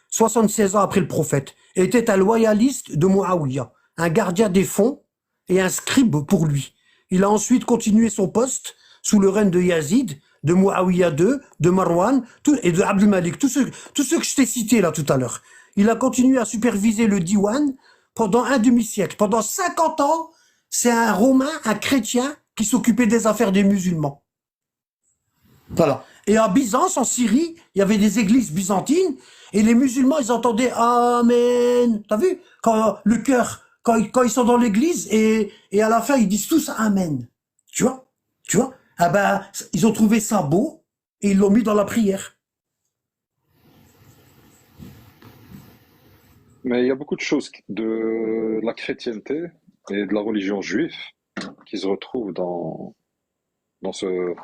76 ans après le prophète. Était un loyaliste de Muawiyah, un gardien des fonds et un scribe pour lui. Il a ensuite continué son poste sous le règne de Yazid, de Muawiyah II, de Marwan et de Abdel Malik, tous ceux que je t'ai cités là tout à l'heure. Il a continué à superviser le Diwan pendant un demi-siècle. Pendant 50 ans, c'est un Romain, un chrétien, qui s'occupait des affaires des musulmans. Voilà. Et à Byzance, en Syrie, il y avait des églises byzantines, et les musulmans, ils entendaient Amen. T'as vu? Quand le cœur, quand ils sont dans l'église, et à la fin, ils disent tous Amen. Tu vois? Tu vois? Ah ben, ils ont trouvé ça beau, et ils l'ont mis dans la prière. Mais il y a beaucoup de choses de la chrétienté et de la religion juive qui se retrouvent dans ce,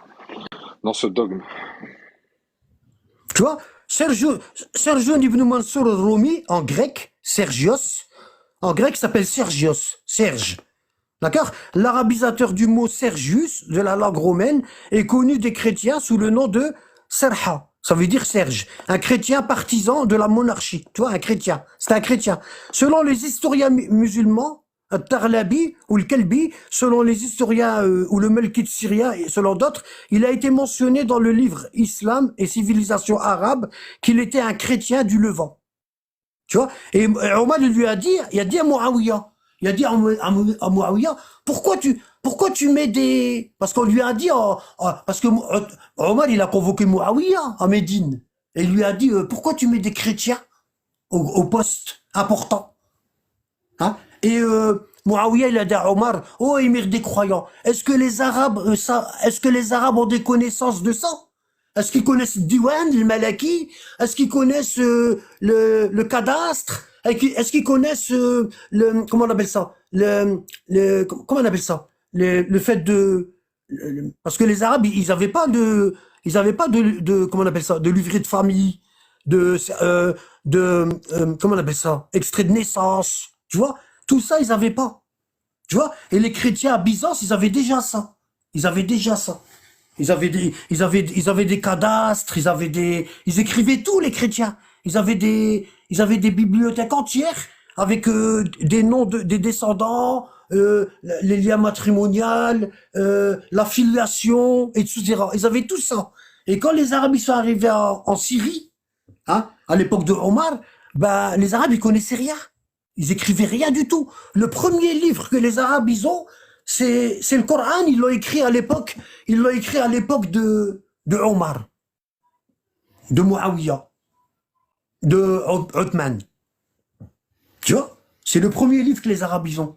dans ce dogme. Tu vois? Sergion ibn Mansour al-Rumi, en grec, Sergios, en grec, s'appelle Sergios, Serge. D'accord? L'arabisateur du mot Sergius, de la langue romaine, est connu des chrétiens sous le nom de Serha. Ça veut dire Serge. Un chrétien partisan de la monarchie. Tu vois, un chrétien. C'est un chrétien. Selon les historiens musulmans, Tarlabi ou le Kelbi, selon les historiens ou le Melkite syrien et selon d'autres, il a été mentionné dans le livre Islam et civilisation arabe qu'il était un chrétien du Levant. Tu vois? Et Omar lui a dit, il a dit à Muawiyah, il a dit à Muawiyah, pourquoi tu mets des, parce qu'on lui a dit, parce que Omar il a convoqué Muawiyah à Médine, et il lui a dit, pourquoi tu mets des chrétiens au poste important. Hein? Et Muawiyah, il a dit à Omar, oh émir des croyants, est-ce que les Arabes ont des connaissances de ça? Est-ce qu'ils connaissent Diwan, le Malaki? Est-ce qu'ils connaissent le cadastre? Est-ce qu'ils connaissent comment on appelle ça? Comment on appelle ça? Le fait parce que les Arabes, ils avaient pas comment on appelle ça? De livret de famille, comment on appelle ça? Extrait de naissance, tu vois? Tout ça, ils avaient pas, tu vois? Et les chrétiens à Byzance, ils avaient déjà ça. Ils avaient déjà ça. Ils avaient des cadastres, ils écrivaient tout, les chrétiens. Ils avaient des bibliothèques entières avec des noms des descendants, les liens matrimoniaux, la filiation, etc. Ils avaient tout ça. Et quand les Arabes ils sont arrivés en Syrie, hein, à l'époque de Omar, ben les Arabes ils connaissaient rien. Ils écrivaient rien du tout. Le premier livre que les Arabes ils ont, c'est le Coran. Ils l'ont écrit à l'époque. Ils l'ont écrit à l'époque de Omar, de Muawiyah, de Othman. Tu vois? C'est le premier livre que les Arabes ils ont.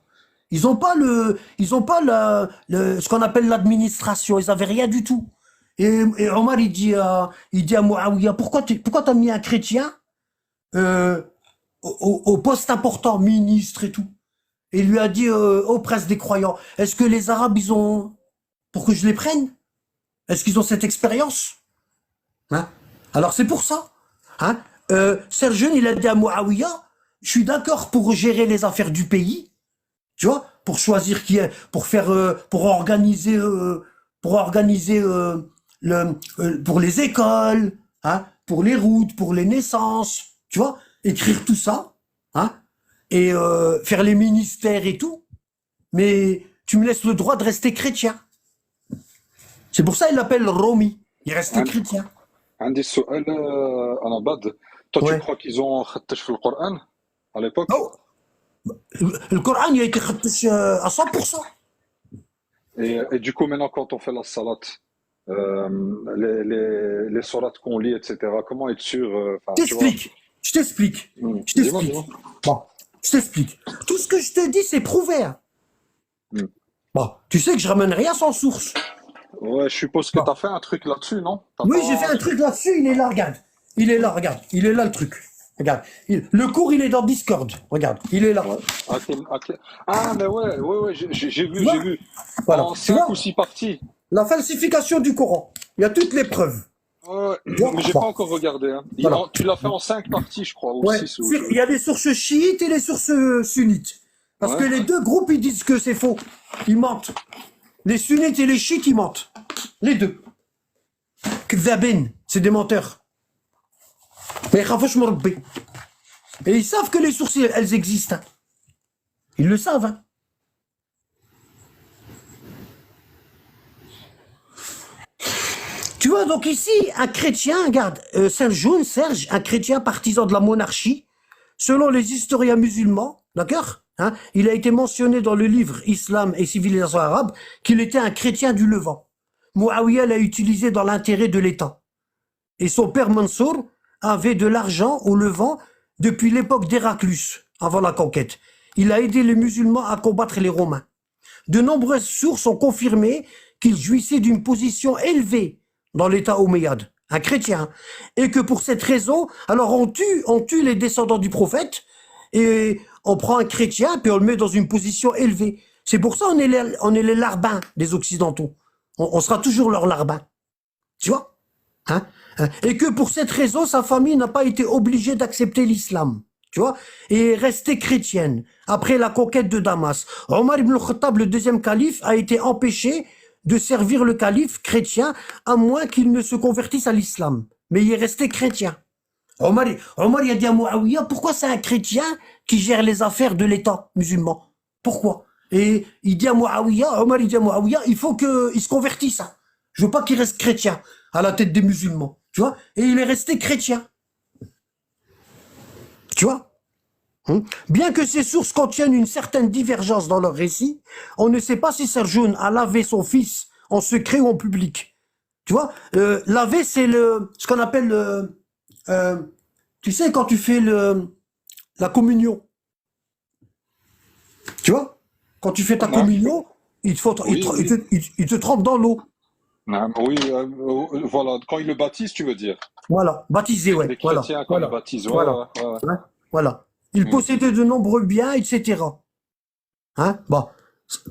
Ils ont pas ce qu'on appelle l'administration. Ils avaient rien du tout. Et Omar il dit à Muawiyah, pourquoi t'as mis un chrétien au poste important, ministre et tout? Et il lui a dit au prince des croyants, est-ce que les Arabes ils ont pour que je les prenne? Est-ce qu'ils ont cette expérience? Hein? Alors c'est pour ça. Hein? Sergeant, il a dit à Muawiyah, je suis d'accord pour gérer les affaires du pays, tu vois, pour choisir qui est, pour organiser pour les écoles, hein, pour les routes, pour les naissances, tu vois, écrire tout ça, hein, et faire les ministères et tout. Mais tu me laisses le droit de rester chrétien. C'est pour ça il l'appelle Romi. Il restait عن- chrétien. عندي سؤال أنا بعد. Toi, tu Ouais. crois qu'ils ont خدش في القرآن à l'époque? Oh, le Coran il a été khattouch, à 100%. Et du coup, maintenant, quand on fait la salat, les sourates qu'on lit, etc., comment être sûr, enfin, tu vois, T'explique. Je t'explique. Je dis-moi, t'explique. dis-moi. Bon, je t'explique. Tout ce que je te dis, c'est prouvé. Hein. Hmm. Bon, tu sais que je ramène rien sans source. Ouais, je suppose que Bon. tu as fait un truc là-dessus, non? T'as Oui, j'ai fait pas un un truc. truc là-dessus, il est là, regarde. Il est là, regarde. Il est là le truc. Regarde. Le cours, il est dans Discord. Regarde, il est là. Ouais. Ah, mais ouais, ouais, ouais, j'ai Tu vu, j'ai vois? vu. Voilà. En Tu 5 ou vois? 6 parties. La falsification du Coran. Il y a toutes les preuves. Ouais, Tu vois? mais j'ai pas Bon, encore regardé, hein. voilà. Tu l'as fait en 5 parties, je crois, ou Ouais. 6 ou je... Il y a les sources chiites et les sources sunnites. Parce que Ouais. les deux groupes, ils disent que c'est faux. Ils mentent. Les sunnites et les chiites, ils mentent. Les deux. Kdhabin, c'est des menteurs. Mais يخافوش من ربي. Et ils savent que les sources, elles existent. Hein. Ils le savent. Hein. Tu vois, donc ici, un chrétien, regarde, Serge, un chrétien partisan de la monarchie, selon les historiens musulmans, d'accord, hein, il a été mentionné dans le livre Islam et civilisation arabe qu'il était un chrétien du Levant. Muawiyah l'a utilisé dans l'intérêt de l'État. Et son père Mansour avait de l'argent au Levant depuis l'époque d'Héraclius, avant la conquête. Il a aidé les musulmans à combattre les Romains. De nombreuses sources ont confirmé qu'il jouissait d'une position élevée dans l'État omeyyade, un chrétien, et que pour cette raison, alors on tue les descendants du prophète, et on prend un chrétien, puis on le met dans une position élevée. C'est pour ça on est les larbins des Occidentaux. On sera toujours leurs larbins. Tu vois? Hein? Et que pour cette raison, sa famille n'a pas été obligée d'accepter l'islam. Tu vois? Et est restée chrétienne. Après la conquête de Damas, Omar ibn al-Khattab, le deuxième calife, a été empêché de servir le calife chrétien à moins qu'il ne se convertisse à l'islam. Mais il est resté chrétien. Omar il a dit à Muawiyah, pourquoi c'est un chrétien qui gère les affaires de l'État musulman? Pourquoi? Et il dit à Muawiyah, Omar il dit à Muawiyah, il faut qu'il se convertisse. Hein. Je veux pas qu'il reste chrétien à la tête des musulmans. Tu vois? Et il est resté chrétien. Tu vois? Bien que ces sources contiennent une certaine divergence dans leur récit, on ne sait pas si Serjoun a lavé son fils en secret ou en public. Tu vois, laver, c'est ce qu'on appelle tu sais, quand tu fais la communion. Tu vois? Quand tu fais ta Non, communion, oui, oui. il te trempe dans l'eau. Non, oui, voilà. Quand ils le baptisent, tu veux dire. Voilà. Baptisé, ouais. Les Voilà. chrétiens, quand ils Voilà. baptisent, ouais, Voilà. ouais, ouais, ouais. Ouais. Voilà. Il Hmm. possédait de nombreux biens, etc. Hein? Bon.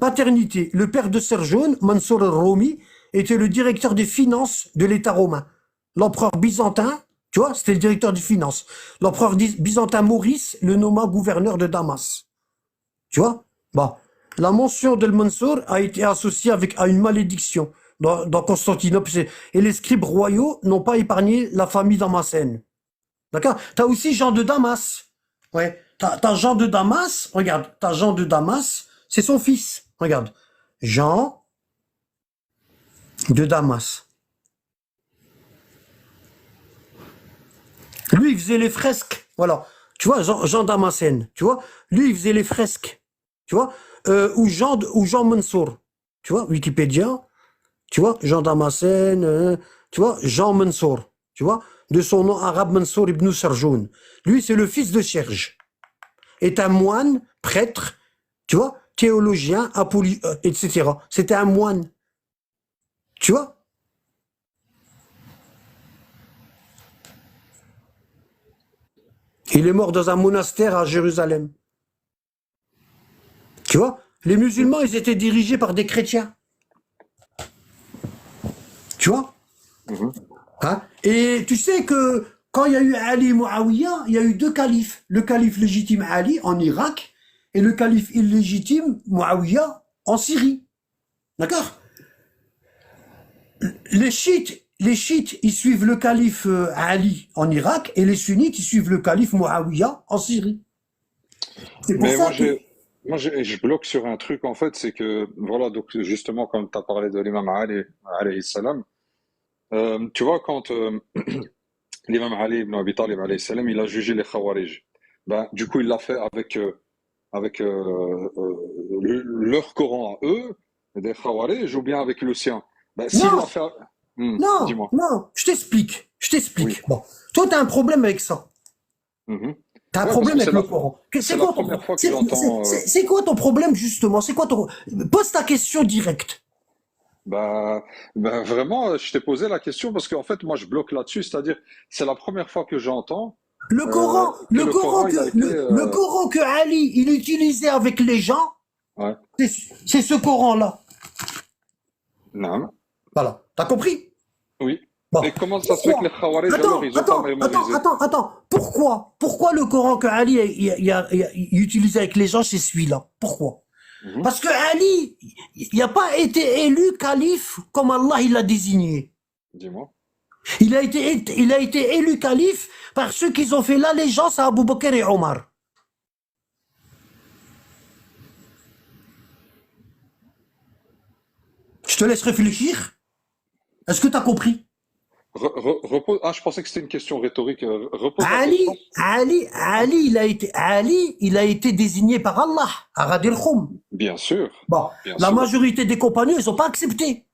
Paternité. Le père de Serjone, Mansour al-Romi, était le directeur des finances de l'État romain. L'empereur byzantin, tu vois, c'était le directeur des finances. L'empereur byzantin Maurice le nomma gouverneur de Damas. Tu vois? Bon. La mention d'El Mansour a été associée à une malédiction dans Constantinople. Et les scribes royaux n'ont pas épargné la famille Damascène. D'accord? T'as aussi Jean de Damas. Ouais. T'as Jean de Damas. Regarde. T'as Jean de Damas. C'est son fils. Regarde. Jean de Damas. Lui, il faisait les fresques. Voilà. Tu vois, Jean Damascène. Tu vois? Lui, il faisait les fresques. Tu vois? Ou Jean Mansour. Tu vois? Wikipédia. Tu vois? Jean Damascène. Tu vois? Jean Mansour. Tu vois? De son nom arabe Mansour ibn Sarjoun. Lui, c'est le fils de Serge. Est un moine, prêtre, tu vois? Théologien, etc. C'était un moine. Tu vois? Il est mort dans un monastère à Jérusalem. Tu vois? Les musulmans, ils étaient dirigés par des chrétiens. Tu vois? Mhm. Hein? Et tu sais que quand il y a eu Ali et Muawiyah, il y a eu deux califes. Le calife légitime Ali en Irak et le calife illégitime Muawiyah en Syrie. D'accord? Les chiites, ils suivent le calife Ali en Irak et les sunnites, ils suivent le calife Muawiyah en Syrie. C'est pour Mais ça que... je bloque sur un truc, en fait, c'est que, voilà, donc, justement, quand tu as parlé de l'imam Ali, alayhi salam, tu vois, quand l'imam Ali ibn Abi Talib, alayhi salam, il a jugé les Khawarij, ben, du coup, il l'a fait avec leur Coran à eux, des Khawarij, ou bien avec le sien. Ben, s'il Non, l'a fait... non, dis-moi. non, je t'explique, je Oui. t'explique. Bon, toi, tu as un problème avec ça. Mhm. Tu as un Ouais, parce problème que avec le Coran. c'est C'est la quoi ton problème? première fois que j'entends... C'est quoi ton problème, justement? C'est quoi ton... Pose ta question directe. Bah, vraiment, je t'ai posé la question parce qu'en fait, moi, je bloque là-dessus, c'est-à-dire, c'est la première fois que j'entends que le Coran, il a été... Le Coran que Ali, il utilisait avec les gens, ouais, c'est c'est ce Coran-là. non, Voilà. T'as compris? oui. Bon. Et comment ça se fait que les Pourquoi? Khawarij, alors, ils n'ont pas mémorisé? Attends. Pourquoi le Coran que Ali il utilisait avec les gens, c'est celui-là? Pourquoi? Mhm. Parce que Ali, il n'a pas été élu calife comme Allah il l'a désigné. Dis-moi. Il a été élu calife par ceux qui ont fait l'allégeance à Abu Bakr et Omar. Je te laisse réfléchir. Est-ce que tu as compris? Repose... Ah, je pensais que c'était une question rhétorique. Repose la question. Ali, il a été désigné par Allah, à Ghadir Khoum. Bien sûr, Bon, bien la sûr. majorité des compagnons, ils n'ont pas accepté.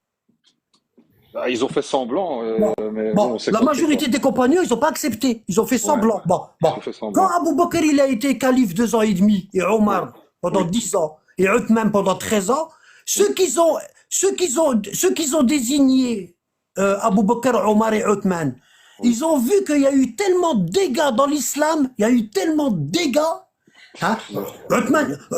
Ah, ils ont fait semblant, Bon, mais bon, on bon, s'est la compris, majorité quoi. des compagnons, ils n'ont pas accepté. Ils ont fait Ouais, semblant. Bon. ils ont fait Quand semblant. Abu Bakr, il a été calife 2 ans et demi, et Oui, Omar pendant oui. 10 ans, et Uthman pendant 13 ans, Oui. ceux qui ont désigné Abu Bakr, Omar et Uthman, Oui. ils ont vu qu'il y a eu tellement de dégâts dans l'islam, il y a eu tellement de dégâts. Hein? Ouais.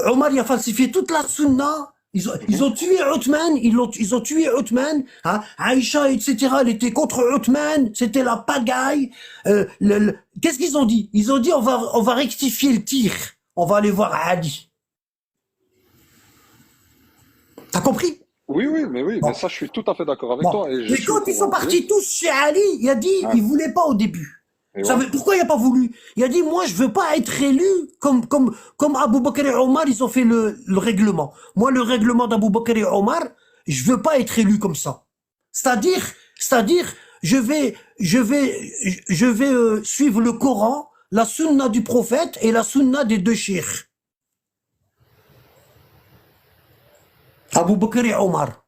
Omar, il a falsifié toute la sunna. Ils Mhm. ont tué Uthman, ils ont tué Uthman, hein? Aïcha, etc. Elle était contre Uthman, c'était la pagaille. Qu'est-ce qu'ils ont dit? Ils ont dit on va rectifier le tir, on va aller voir Ali. T'as compris? Oui, mais Bon, ça, je suis tout à fait d'accord avec bon. toi et je Et suis au quand ils sont courant. Oui. partis tous chez Ali, il a dit Ouais. il voulait pas au début. Et Vous ouais. savez pourquoi il a pas voulu? Il a dit moi je veux pas être élu comme Abu Bakr et Omar ils ont fait le règlement. Moi le règlement d'Abu Bakr et Omar, je veux pas être élu comme ça. C'est-à-dire je vais suivre le Coran, la sunna du prophète et la sunna des deux cheikhs. Abu Bakr et Omar.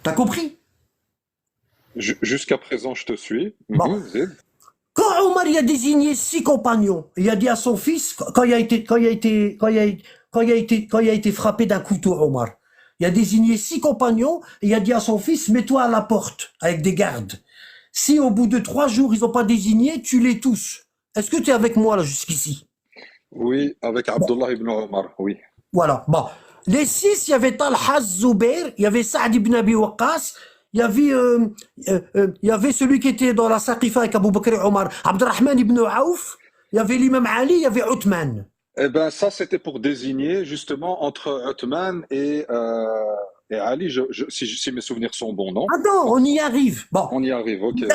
T'as compris? Jusqu'à présent, je te suis. Bon. Mhm, Zid. Quand Omar il a désigné 6 compagnons, il a dit à son fils, quand il a été frappé d'un couteau, Omar, il a désigné 6 compagnons et il a dit à son fils, mets-toi à la porte avec des gardes. Si au bout de 3 jours, ils n'ont pas désigné, tue-les tous. Est-ce que tu es avec moi là jusqu'ici? Oui, avec Bon, Abdullah ibn Omar, oui. voilà. Bon. Les 6, il y avait Talha Zubair, il y avait Saad ibn Abi Waqqas, il y avait celui qui était dans la Saqifa avec Abu Bakr et Omar, Abdurrahman ibn Aouf, il y avait l'imam Ali, il y avait Uthman. Eh ben, ça, c'était pour désigner justement entre Othman et Ali, si mes souvenirs sont bons, non? Ah non, on y arrive. Bon, On y arrive, ok, ouais.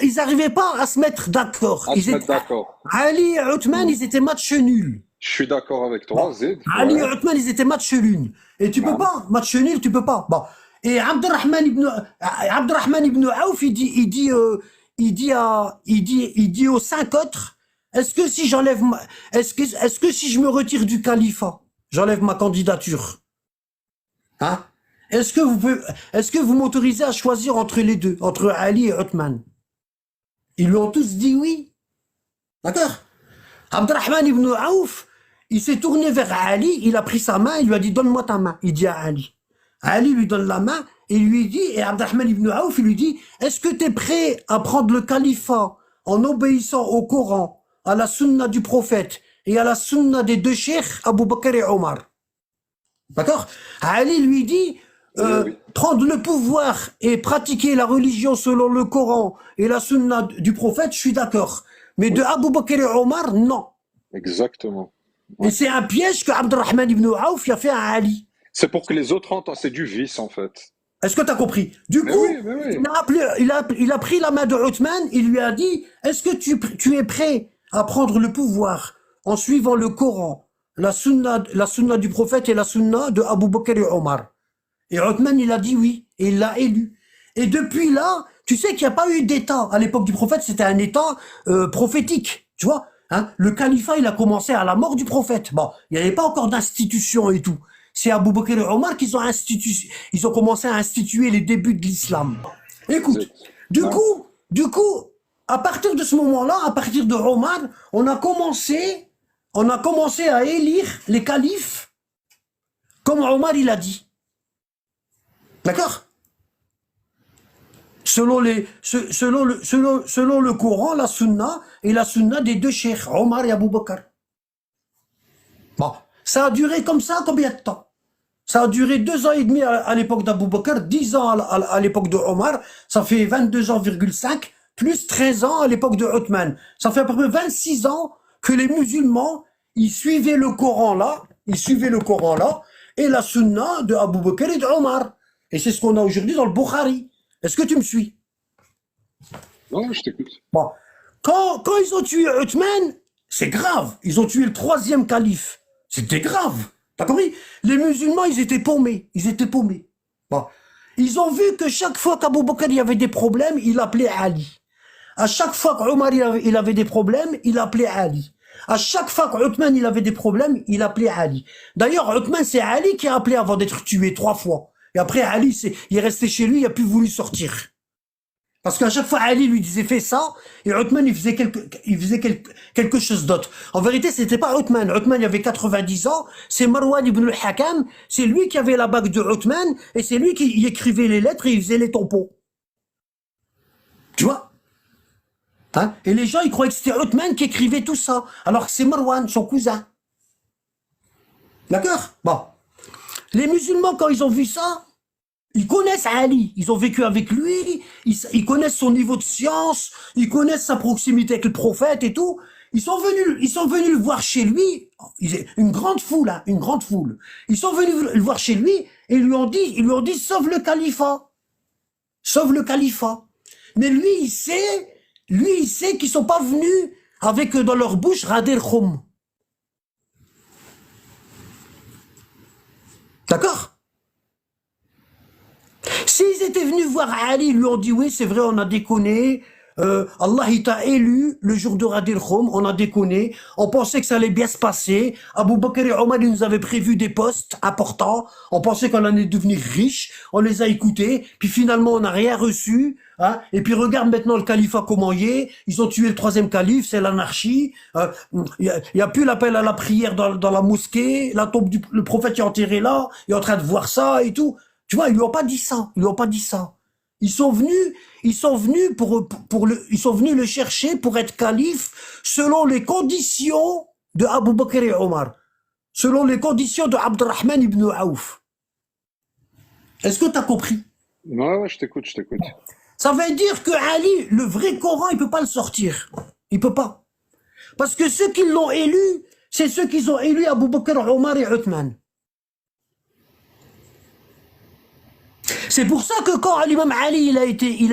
ils arrivaient pas à se mettre d'accord. À se mettre d'accord. Ali et Uthman, Hmm. ils étaient match nul. Je suis d'accord avec Bon. toi, Zid, Ali et ouais. Uthman, ils étaient match nul. Et tu peux Naam. pas, match nul, tu peux pas. Bon. Et Abdurrahman ibn Aouf, il dit aux 5 autres, est-ce que si j'enlève est-ce que si je me retire du califat, j'enlève ma candidature? Hein? Est-ce que vous m'autorisez à choisir entre les deux, entre Ali et Uthman? Ils lui ont tous dit oui. D'accord? Abdurrahman ibn Aouf, il s'est tourné vers Ali, il a pris sa main, il lui a dit donne-moi ta main. Il dit à Ali. Ali lui donne la main et lui dit, et Abdurrahman ibn Aouf, il lui dit, est-ce que tu es prêt à prendre le califat en obéissant au Coran, à la sunna du prophète et à la sunna des 2 cheikhs, Abu Bakr et Omar? D'accord? Ali lui dit, Oui, oui, prendre le pouvoir et pratiquer la religion selon le Coran et la sunna du prophète, je suis d'accord. Mais de oui, Abu Bakr et Omar, non. exactement. Et Ouais. c'est un piège que Abdurrahman ibn Aouf y a fait à Ali. C'est pour que les autres entrent, c'est du vice, en fait. Est-ce que tu as compris? Du Mais coup, oui, mais oui. il a pris la main de Uthman, il lui a dit, est-ce que tu es prêt à prendre le pouvoir en suivant le Coran, la sunna du prophète et la sunna de Abu Bakr et Omar? Et Uthman, il a dit oui, et il l'a élu. Et depuis là, tu sais qu'il n'y a pas eu d'État. À l'époque du prophète, c'était un État prophétique, tu vois, hein? Le califat, il a commencé à la mort du prophète. Bon, il n'y avait pas encore d'institution et tout. C'est Abu Bakr et Omar ils ont commencé à instituer les débuts de l'islam. Écoute, Zid. du Ouais. coup, du coup, à partir de ce moment-là, à partir de Omar, on a commencé à élire les califes comme Omar il a dit. D'accord? Selon le Coran, la sunna et la sunna des 2 cheikhs, Omar et Abu Bakr. Bon, ça a duré comme ça combien de temps? Ça a duré 2 ans et demi à l'époque d'Abu Bakr, 10 ans à l'époque de Omar, ça fait 22 ans,5, plus 13 ans à l'époque de Othman. Ça fait à peu près 26 ans que les musulmans, ils suivaient le Coran là, et la sunna de Abu Bakr et de Omar. Et c'est ce qu'on a aujourd'hui dans le Bukhari. Est-ce que tu me suis? Non, je t'écoute. Bon. Quand ils ont tué Uthman, c'est grave. Ils ont tué le 3e calife. C'était grave. T'as compris? Les musulmans, ils étaient paumés. Bon. Ils ont vu que chaque fois qu'Abu Bakr il y avait des problèmes, il appelait Ali. À chaque fois qu'Omar il avait des problèmes, il appelait Ali. À chaque fois qu'Uthman il avait des problèmes, il appelait Ali. D'ailleurs, Uthman, c'est Ali qui a appelé avant d'être tué 3 fois. Et après, Ali, il est resté chez lui, il n'a plus voulu sortir. Parce qu'à chaque fois, Ali lui disait fais ça, et Uthman, il faisait quelque chose d'autre. En vérité, c'était pas Uthman. Uthman, il avait 90 ans, c'est Marwan ibn al-Hakam, c'est lui qui avait la bague de Uthman, et c'est lui qui y écrivait les lettres et il faisait les tampons. Tu vois? Hein? Et les gens, ils croyaient que c'était Uthman qui écrivait tout ça, alors que c'est Marwan, son cousin. D'accord? Bon. Les musulmans, quand ils ont vu ça, ils connaissent Ali, ils ont vécu avec lui, ils connaissent son niveau de science, ils connaissent sa proximité avec le prophète et tout. Ils sont venus le voir chez lui, une grande foule, hein, une grande foule. Ils sont venus le voir chez lui et ils lui ont dit, sauve le califat. Sauve le califat. Mais lui, il sait qu'ils sont pas venus avec dans leur bouche Rader Khoum. D'accord? S'ils étaient venus voir Ali, ils lui ont dit oui, c'est vrai, on a déconné. Allah, il t'a élu le jour de Radir Khoum, on a déconné. On pensait que ça allait bien se passer. Abu Bakr et Omar, ils nous avaient prévu des postes importants. On pensait qu'on allait devenir riches. On les a écoutés. Puis finalement, on n'a rien reçu. Hein, et puis regarde maintenant le califat comment il est. Ils ont tué le troisième calife, c'est l'anarchie. Il y a plus l'appel à la prière dans la mosquée. La tombe le prophète est enterré là. Il est en train de voir ça et tout. Tu vois, ils lui ont pas dit ça. Ils lui ont pas dit ça. Ils sont venus le chercher pour être calife selon les conditions de Abu Bakr et Omar, selon les conditions de Abdurrahman ibn Aouf. Est-ce que tu as compris? Ouais, ouais, je t'écoute, je t'écoute. Ça veut dire que Ali, le vrai Coran, il peut pas le sortir. Il peut pas. Parce que ceux qui l'ont élu, c'est ceux qui ont élu Abu Bakr, Omar et Uthman. C'est pour ça que quand l'imam Ali il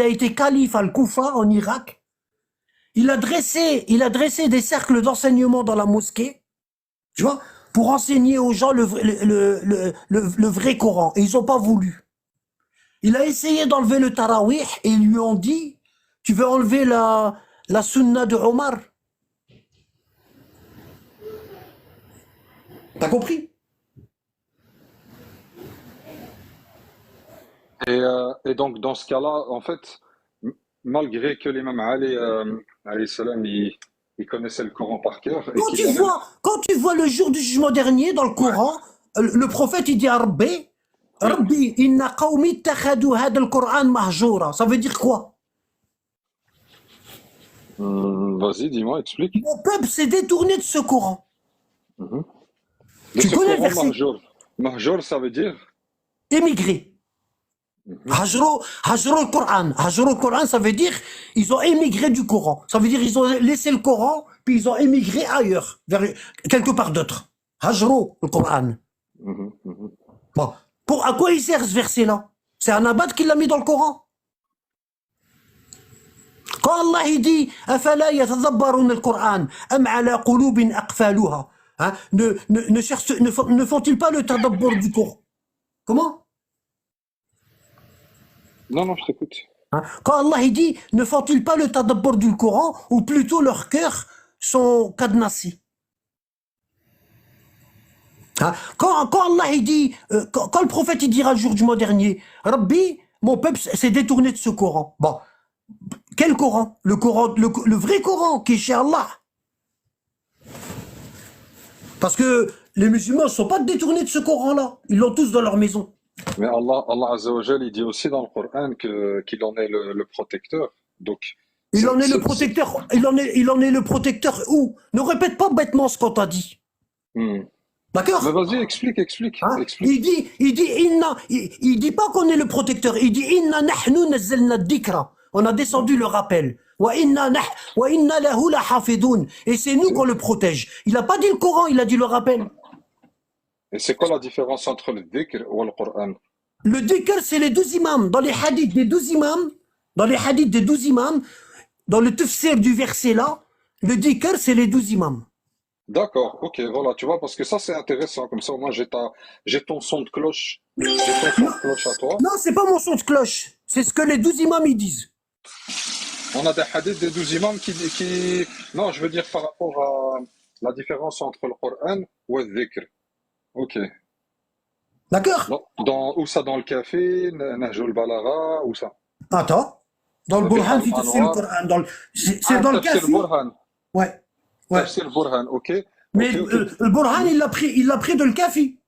a été calife à Al-Koufa en Irak, il a dressé des cercles d'enseignement dans la mosquée, tu vois, pour enseigner aux gens le vrai Coran. Et ils n'ont pas voulu. Il a essayé d'enlever le tarawih et ils lui ont dit, tu veux enlever la sunna de Omar. T'as compris? Et donc, dans ce cas-là, en fait, malgré que l'imam Ali, alayhi salam, il connaissait le Coran par cœur et qu'il avait... Quand tu vois le jour du jugement dernier dans le Ouais. Coran, le prophète il dit à Rabbi, Oui. Rabbi, inna qawmi ittakhadou hada al-Qur'an mahjoura. Ça veut dire quoi? Vas-y, dis-moi, explique. Mon peuple s'est détourné de ce Coran. Mhm. De Tu ce connais le Coran verset? Mahjour. Mahjour, ça veut dire... Émigré. Mhm. Hajro le Coran. Hajro le Coran, ça veut dire ils ont émigré du Coran. Ça veut dire ils ont laissé le Coran, puis ils ont émigré ailleurs, vers quelque part d'autre. Hajro le Coran. Mhm. Mhm. Bon. À quoi il sert ce verset-là? C'est un abad qui l'a mis dans le Coran. Quand Allah il dit أفلا يتدبرون القرآن أم على قلوب أقفالها, hein, ne font-ils pas le tadabbur du Coran? Comment? Non, non, je t'écoute. Hein, quand Allah il dit ne font-ils pas le tadabbur du Coran, ou plutôt leurs cœurs sont cadenassés? Hein, quand Allah il dit, quand le prophète il dira le jour du mois dernier, Rabbi, mon peuple s'est détourné de ce Coran. Bon, quel Coran? Le vrai Coran qui est chez Allah. Parce que les musulmans ne sont pas détournés de ce Coran-là. Ils l'ont tous dans leur maison. Mais Allah Azza wa Jal, il dit aussi dans le Coran qu'il en est le protecteur. Donc, Il en est le c'est... protecteur. Il en est le protecteur où? Ne répète pas bêtement ce qu'on t'a dit. Hmm. Mais D'accord? vas-y, explique, explique, Hein? explique. Il dit pas qu'on est le protecteur. Il dit inna nahnu nazzalna dhikra. On a descendu le rappel. Wa inna lahu lahafidun. Et c'est nous qu'on le protège. Il a pas dit le Coran, il a dit le rappel. Et c'est quoi la différence entre le dhikr ou le Coran? Le dhikr, c'est les 12 imams. Dans les hadiths des 12 imams, dans le tafsir du verset là, le dhikr, c'est les 12 imams. D'accord, ok, voilà, tu vois, parce que ça c'est intéressant, comme ça moi j'ai ton son de cloche, j'ai ton son de cloche à toi. Non, c'est pas mon son de cloche. C'est ce que les 12 imams ils disent. On a des hadiths des 12 imams Non, je veux dire par rapport à la différence entre le Coran ou le dhikr. Ok. D'accord? Où ça, dans le café, Nahjul Balagha, où ça? Attends. Dans le Bihar Burhan, si tafsir le al-Anwar. Coran. C'est Ah, dans le Tafsir Kafi. Burhan. Ouais. Ouais. Tafsir Burhan, ok. Mais Ok, ok. le Burhan, il l'a pris de le Kafi.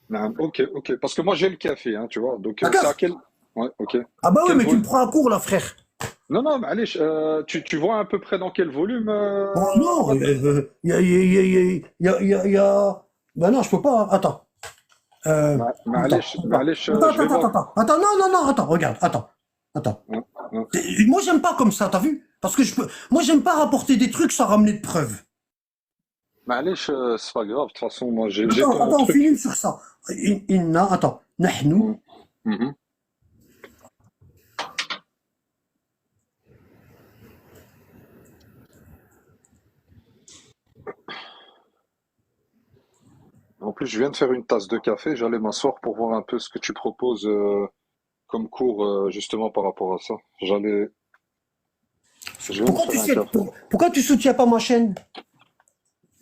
Naam, ok, ok. Parce que moi j'ai le café, hein, tu vois. Donc c'est à D'accord? quel... Ouais, ok. Ah bah oui, Quel mais tu me volume? prends un cours là, frère. Non, non, mais allez, tu vois à peu près dans quel volume, Oh non, Abdel? il y a... Ben non, je peux pas. Hein. Attends. Attends, معلش, je vais voir. attends, non, attends, regarde, attends. Hein, hein. Moi, j'aime pas comme ça, t'as vu? Parce que moi, j'aime pas rapporter des trucs sans ramener de preuves. معلش, c'est pas grave, de toute façon, moi j'ai ton On truc. finit sur ça. Attends, nahnu. Mm. Mhm. En plus, je viens de faire une tasse de café, j'allais m'asseoir pour voir un peu ce que tu proposes comme cours justement par rapport à ça. Je vais me faire un café. Pourquoi tu soutiens pas ma chaîne?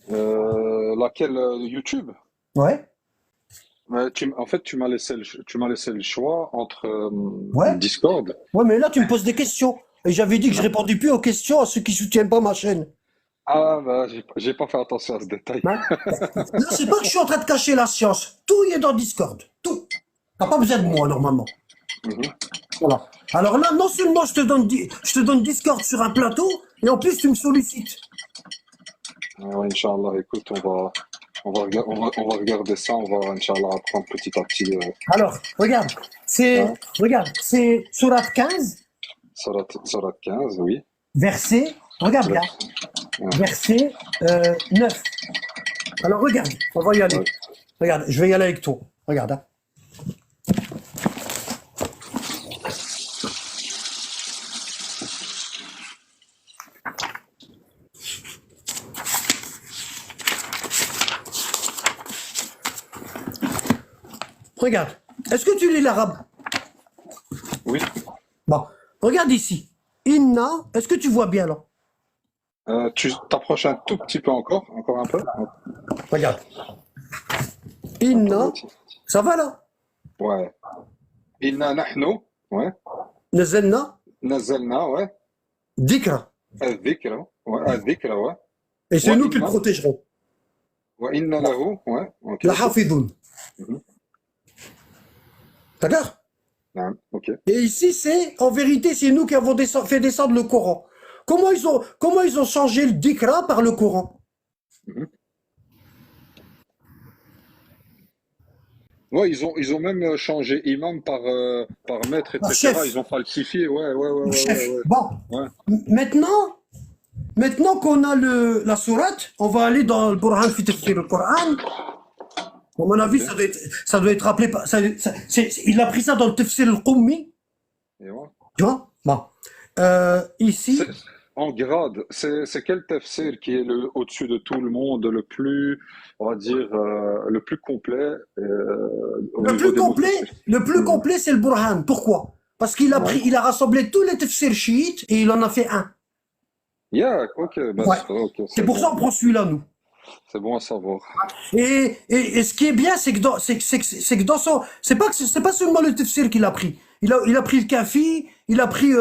Laquelle YouTube? Ouais. En fait, tu m'as laissé le choix entre Ouais, Discord. ouais, mais là, tu me poses des questions. Et j'avais dit que je Non. répondais plus aux questions à ceux qui soutiennent pas ma chaîne. Ah, bah, j'ai pas fait attention à ce détail. Hein. Là, c'est pas que je suis en train de cacher la science. Tout y est dans Discord. Tout. T'as pas besoin de moi, normalement. Mhm. Voilà. Alors là, non seulement je te donne Discord sur un plateau, et en plus, tu me sollicites. Ouais, Inch'Allah, écoute, on va regarder ça, on va, Inch'Allah, apprendre petit à petit. Alors, Ouais. c'est Sourate 15, Surat 15, oui. regarde bien, Vers- ouais, verset 9. Alors, regarde, on va y aller. ouais. Regarde, je vais y aller avec toi. Regarde, hein. Regarde. Est-ce que tu lis l'arabe? Oui. Bon, regarde ici. Inna, est-ce que tu vois bien là? Tu t'approches un tout petit peu encore un peu. Regarde. Un peu Inna, petit. ça va là? Ouais. Inna nahnu, ouais. Nazelna, Nazalna, ouais. dikra. Al-dhikra, ouais. Al-dhikra, ouais. Et c'est Wa nous qui le inna, protégerons. wa inna lahu, ouais. Ok. La hafidoun. Mhm. D'accord? Naam, ok. Et ici, en vérité, c'est nous qui avons fait descendre le Coran. Comment ils ont changé le dikra par le Coran? Mhm. Ouais, ils ont même changé imam par maître, Par etc. Ils chef. ont falsifié. Ouais, ouais, ouais, Par ouais, ouais, chef. ouais. Bon, Ouais. maintenant, maintenant qu'on a la sourate, on va aller dans le Burhan fi tafsir le Coran. À mon avis, Ok. ça doit être appelé il a pris ça dans le tafsir al-Qummi, Et ouais. tu vois? Bon. C'est, Ici, en grade, c'est quel tafsir qui est au-dessus de tout le monde, le plus, on va dire, le plus complet au niveau des mufassirs? Le plus Mhm. complet, c'est le Burhan. Pourquoi? Parce Ouais. il a rassemblé tous les tafsirs chiites et il en a fait un. Yeah, ok, bah, Ouais. ok, C'est c'est pour ça bon. qu'on prend celui-là, nous. C'est bon à savoir. Et ce qui est bien, c'est que dans son, c'est pas seulement le tafsir qu'il a pris. Il a pris le kafi, il a pris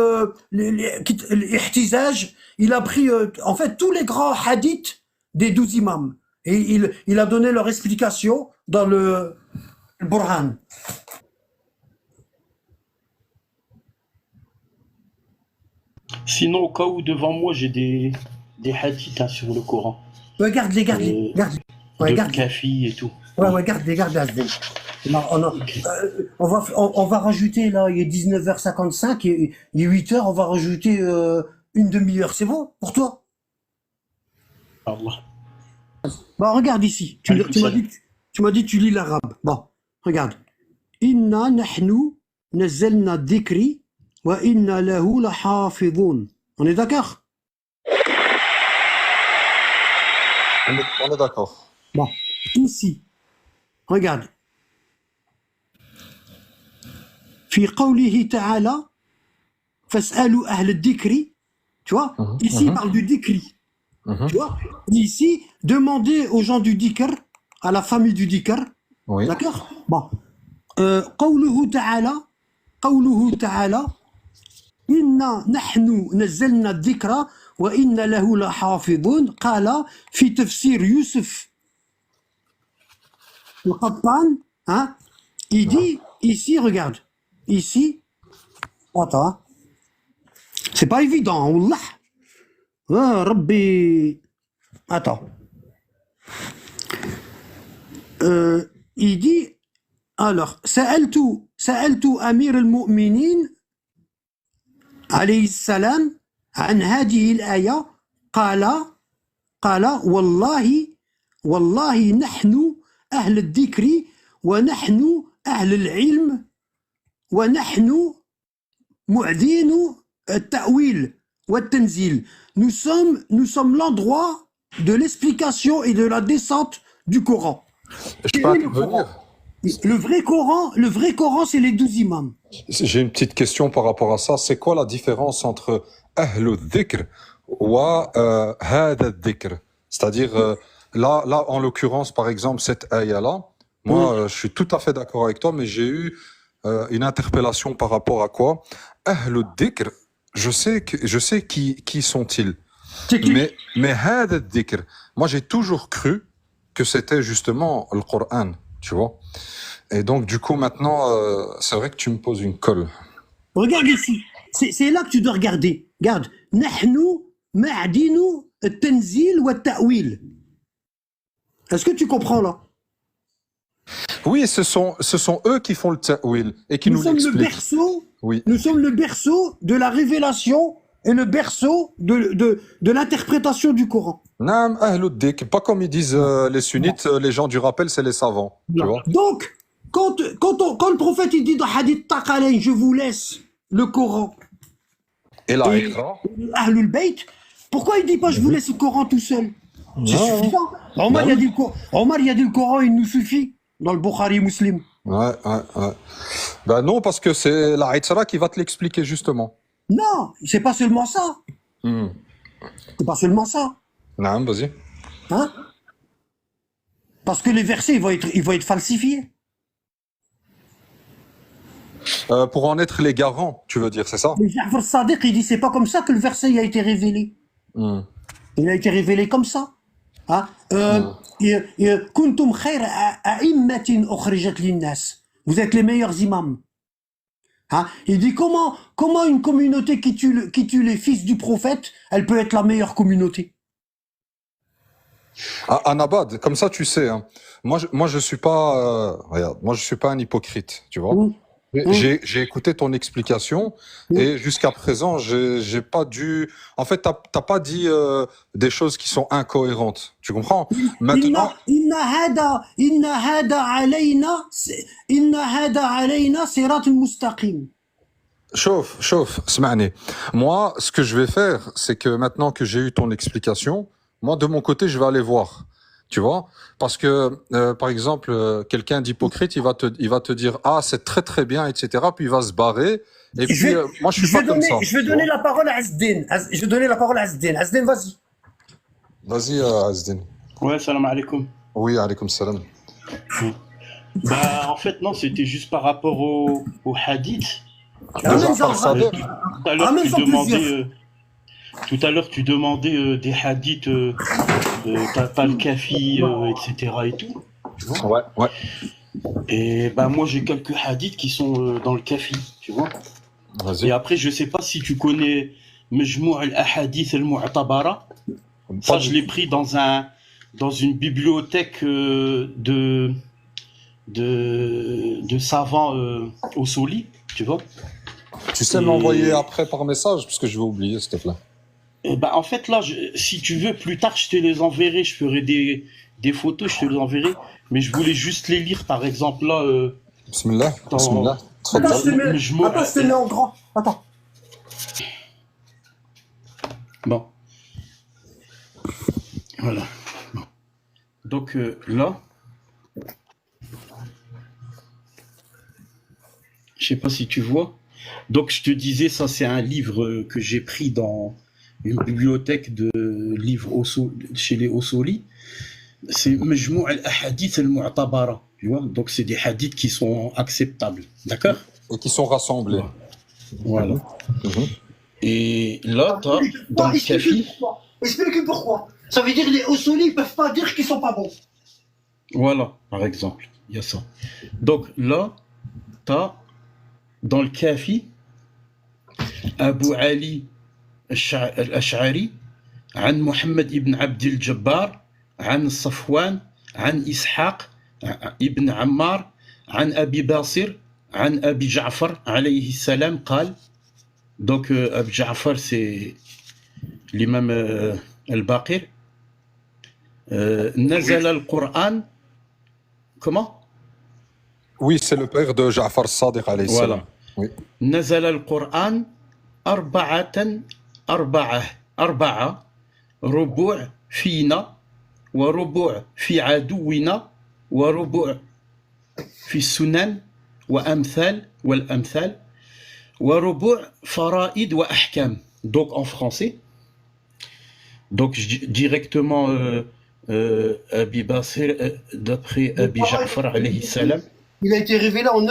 l'ihtizaj, il a pris en fait tous les grands hadiths des 12 imams. Et il a donné leur explication dans le Burhan. Sinon, au cas où devant moi, j'ai des hadiths hein, sur le Coran. Regarde les, Euh, garde. Ouais, de garde. Kafi et tout. Ouais, ouais, garde, Azden. Ok. On va rajouter, là, il est 19h55, il est 8h, on va rajouter une demi-heure. C'est bon pour toi? Allah. Bah, regarde ici. Alaykoum salam. Tu m'as dit que tu lis l'arabe. Bon, regarde. Inna nahnu nazzalna dhikri wa inna lahu lahafidhun. On est d'accord? On est d'accord. Bon, ici, regarde. في قوله تعالى فاسألوا أهل الذكر. Tu vois? Mhm, Ici, il mhm, parle du dhikri. mhm. Tu vois? Ici, demandez aux gens du dhikr, à la famille du dhikr. Oui. D'accord? Bon. قوله تعالى قوله تعالى إنا نحن نزلنا الذكر وإنا له لحافظون قال في تفسير يوسف القطان hein, il dit ici regarde ici attends hein, c'est pas évident والله ربي attends il dit alors سألت أمير المؤمنين عليه السلام عن هذه الآية قال والله نحن أهل الذكر ونحن أهل العلم ونحن معدين التأويل والتنزيل. Nous sommes l'endroit de l'explication et de la descente du Coran. Je Quel peux est le Coran? intervenir? Le vrai Coran, c'est les 12 imams. J'ai une petite question par rapport à ça. C'est quoi la différence entre Ahlul Dhikr wa Hada Dhikr? C'est-à-dire, là, en l'occurrence, par exemple, cette ayah-là, Hum. Moi, je suis tout à fait d'accord avec toi, mais j'ai eu une interpellation par rapport à quoi? Ahlul Dhikr, je sais qui sont-ils. C'est qui? Mais هذا الذكر, moi j'ai toujours cru que c'était justement le Coran, tu vois. Et donc du coup maintenant, c'est vrai que tu me poses une colle. Regarde ici. C'est là que tu dois regarder. Regarde. نحن معدن التنزيل والتأويل. Est-ce que tu comprends là? Oui, ce sont eux qui font le ta'wil et qui Nous nous sommes le l'expliquent. berceau, Oui. nous sommes le berceau de la révélation et le berceau de l'interprétation du Coran. Naam, ahlud dhikr, pas comme ils disent les sunnites, les gens du rappel, c'est les savants, tu vois. Donc, quand le prophète il dit dans Hadith Taqalayn, je vous laisse le Coran Et la et Iqra, Ahlul Bayt, pourquoi il dit pas je vous laisse le Coran tout seul? C'est ouais, suffisant. Omar, bah il a oui. dit Omar, il a dit le Coran, il nous suffit. Dans le Bukhari Muslim. Ouais, ouais, ouais. Ben non, parce que c'est la Iqra qui va te l'expliquer justement. Non, c'est pas seulement ça. Hmm. C'est pas seulement ça. Naam, vas-y. Hein? Parce que les versets, ils vont être falsifiés. Pour en être les garants, tu veux dire, c'est ça? Mais Ja'far Sadiq, il dit c'est pas comme ça que le verset a été révélé. Hmm. Il a été révélé comme ça. Hein? Kuntum khayra a'immatin ukhrijat linnas. Vous êtes les meilleurs imams. Hein? Il dit comment une communauté qui tue les fils du prophète, elle peut être la meilleure communauté. Ah, Anabad, comme ça tu sais, hein. Moi je suis pas, regarde, moi je suis pas un hypocrite, tu vois. Hum, hum, J'ai écouté ton explication hum. et jusqu'à présent j'ai pas dû. En fait, t'as pas dit des choses qui sont incohérentes. Tu comprends? Maintenant, Inna hada alayna sirat al-mustaqim. chauffe, اسمعني. Moi, ce que je vais faire, c'est que maintenant que j'ai eu ton explication, moi de mon côté, je vais aller voir. Tu vois? Parce que, par exemple, quelqu'un d'hypocrite, il va te dire, ah, c'est très très bien, etc. Puis il va se barrer. Et Je puis, vais, moi, je suis pas comme ça. je vais Tu donner vois? la parole à Asdin. Je vais donner la parole à Asdin. Asdin, vas-y. Vas-y, Azdin. Ouais, salam alaikum. Oui, alaykoum salam. Bah, en fait, non, c'était juste par rapport au hadith. Tu De vois, Ramène-en, Ja'far Sadiq. tout à l'heure, tu ramène-en demandais, plusieurs. tout à l'heure, tu demandais des hadiths, t'as le kafi, etc. et tout. Tu vois. Ouais, ouais. Et bah, moi, j'ai quelques hadiths qui sont dans le kafi, tu vois. Et Vas-y. après, je sais pas si tu connais Majmou' al-Ahadith al-Mu'tabara. Pas Ça, je du l'ai tout. pris dans une bibliothèque de savants au Soli, tu vois. Tu sais m'envoyer après par message, parce que je vais oublier, s'il te plaît. Et bah, en fait, là, si tu veux, plus tard, je te les enverrai. Je ferai des photos, je te les enverrai. Mais je voulais juste les lire, par exemple, là, Bismillah, bismillah. Attends, Tfadal. je te mets en grand. Attends. Bon, voilà. Bon. Donc, là, je sais pas si tu vois. Donc, je te disais, ça, c'est un livre que j'ai pris dans une bibliothèque de livres chez les Osoli. C'est Majmou' al-Ahadith al-Mu'tabara. Tu vois, donc c'est des hadiths qui sont acceptables. D'accord? Et qui sont rassemblés. Voilà. Mhm. Et là, t'as dans le kafi. Explique pourquoi. Ça veut dire que les Osoli ne peuvent pas dire qu'ils sont pas bons. Voilà, par exemple. Il y a ça. Donc là, t'as dans le kafi Abu Ali al-Ash'ari عن محمد ibn عبد الجبار عن صفوان عن إسحاق ابن عمار عن أبي باصر عن أبي جعفر عليه السلام قال. Donc Abu Ja'far, c'est l'imam al-Baqir. نزل القرآن. Comment? Oui, c'est le père de Ja'far Sadiq, alayhi salam. Voilà. Oui. نزل القرآن أربعة ربوع فينا وربوع في عدونا وربوع في السنن والأمثال وربوع فرائد وأحكام. Donc en français, donc directement Abi Basir, d'après Le Abi Coran, Ja'far alayhi salam, il a été révélé en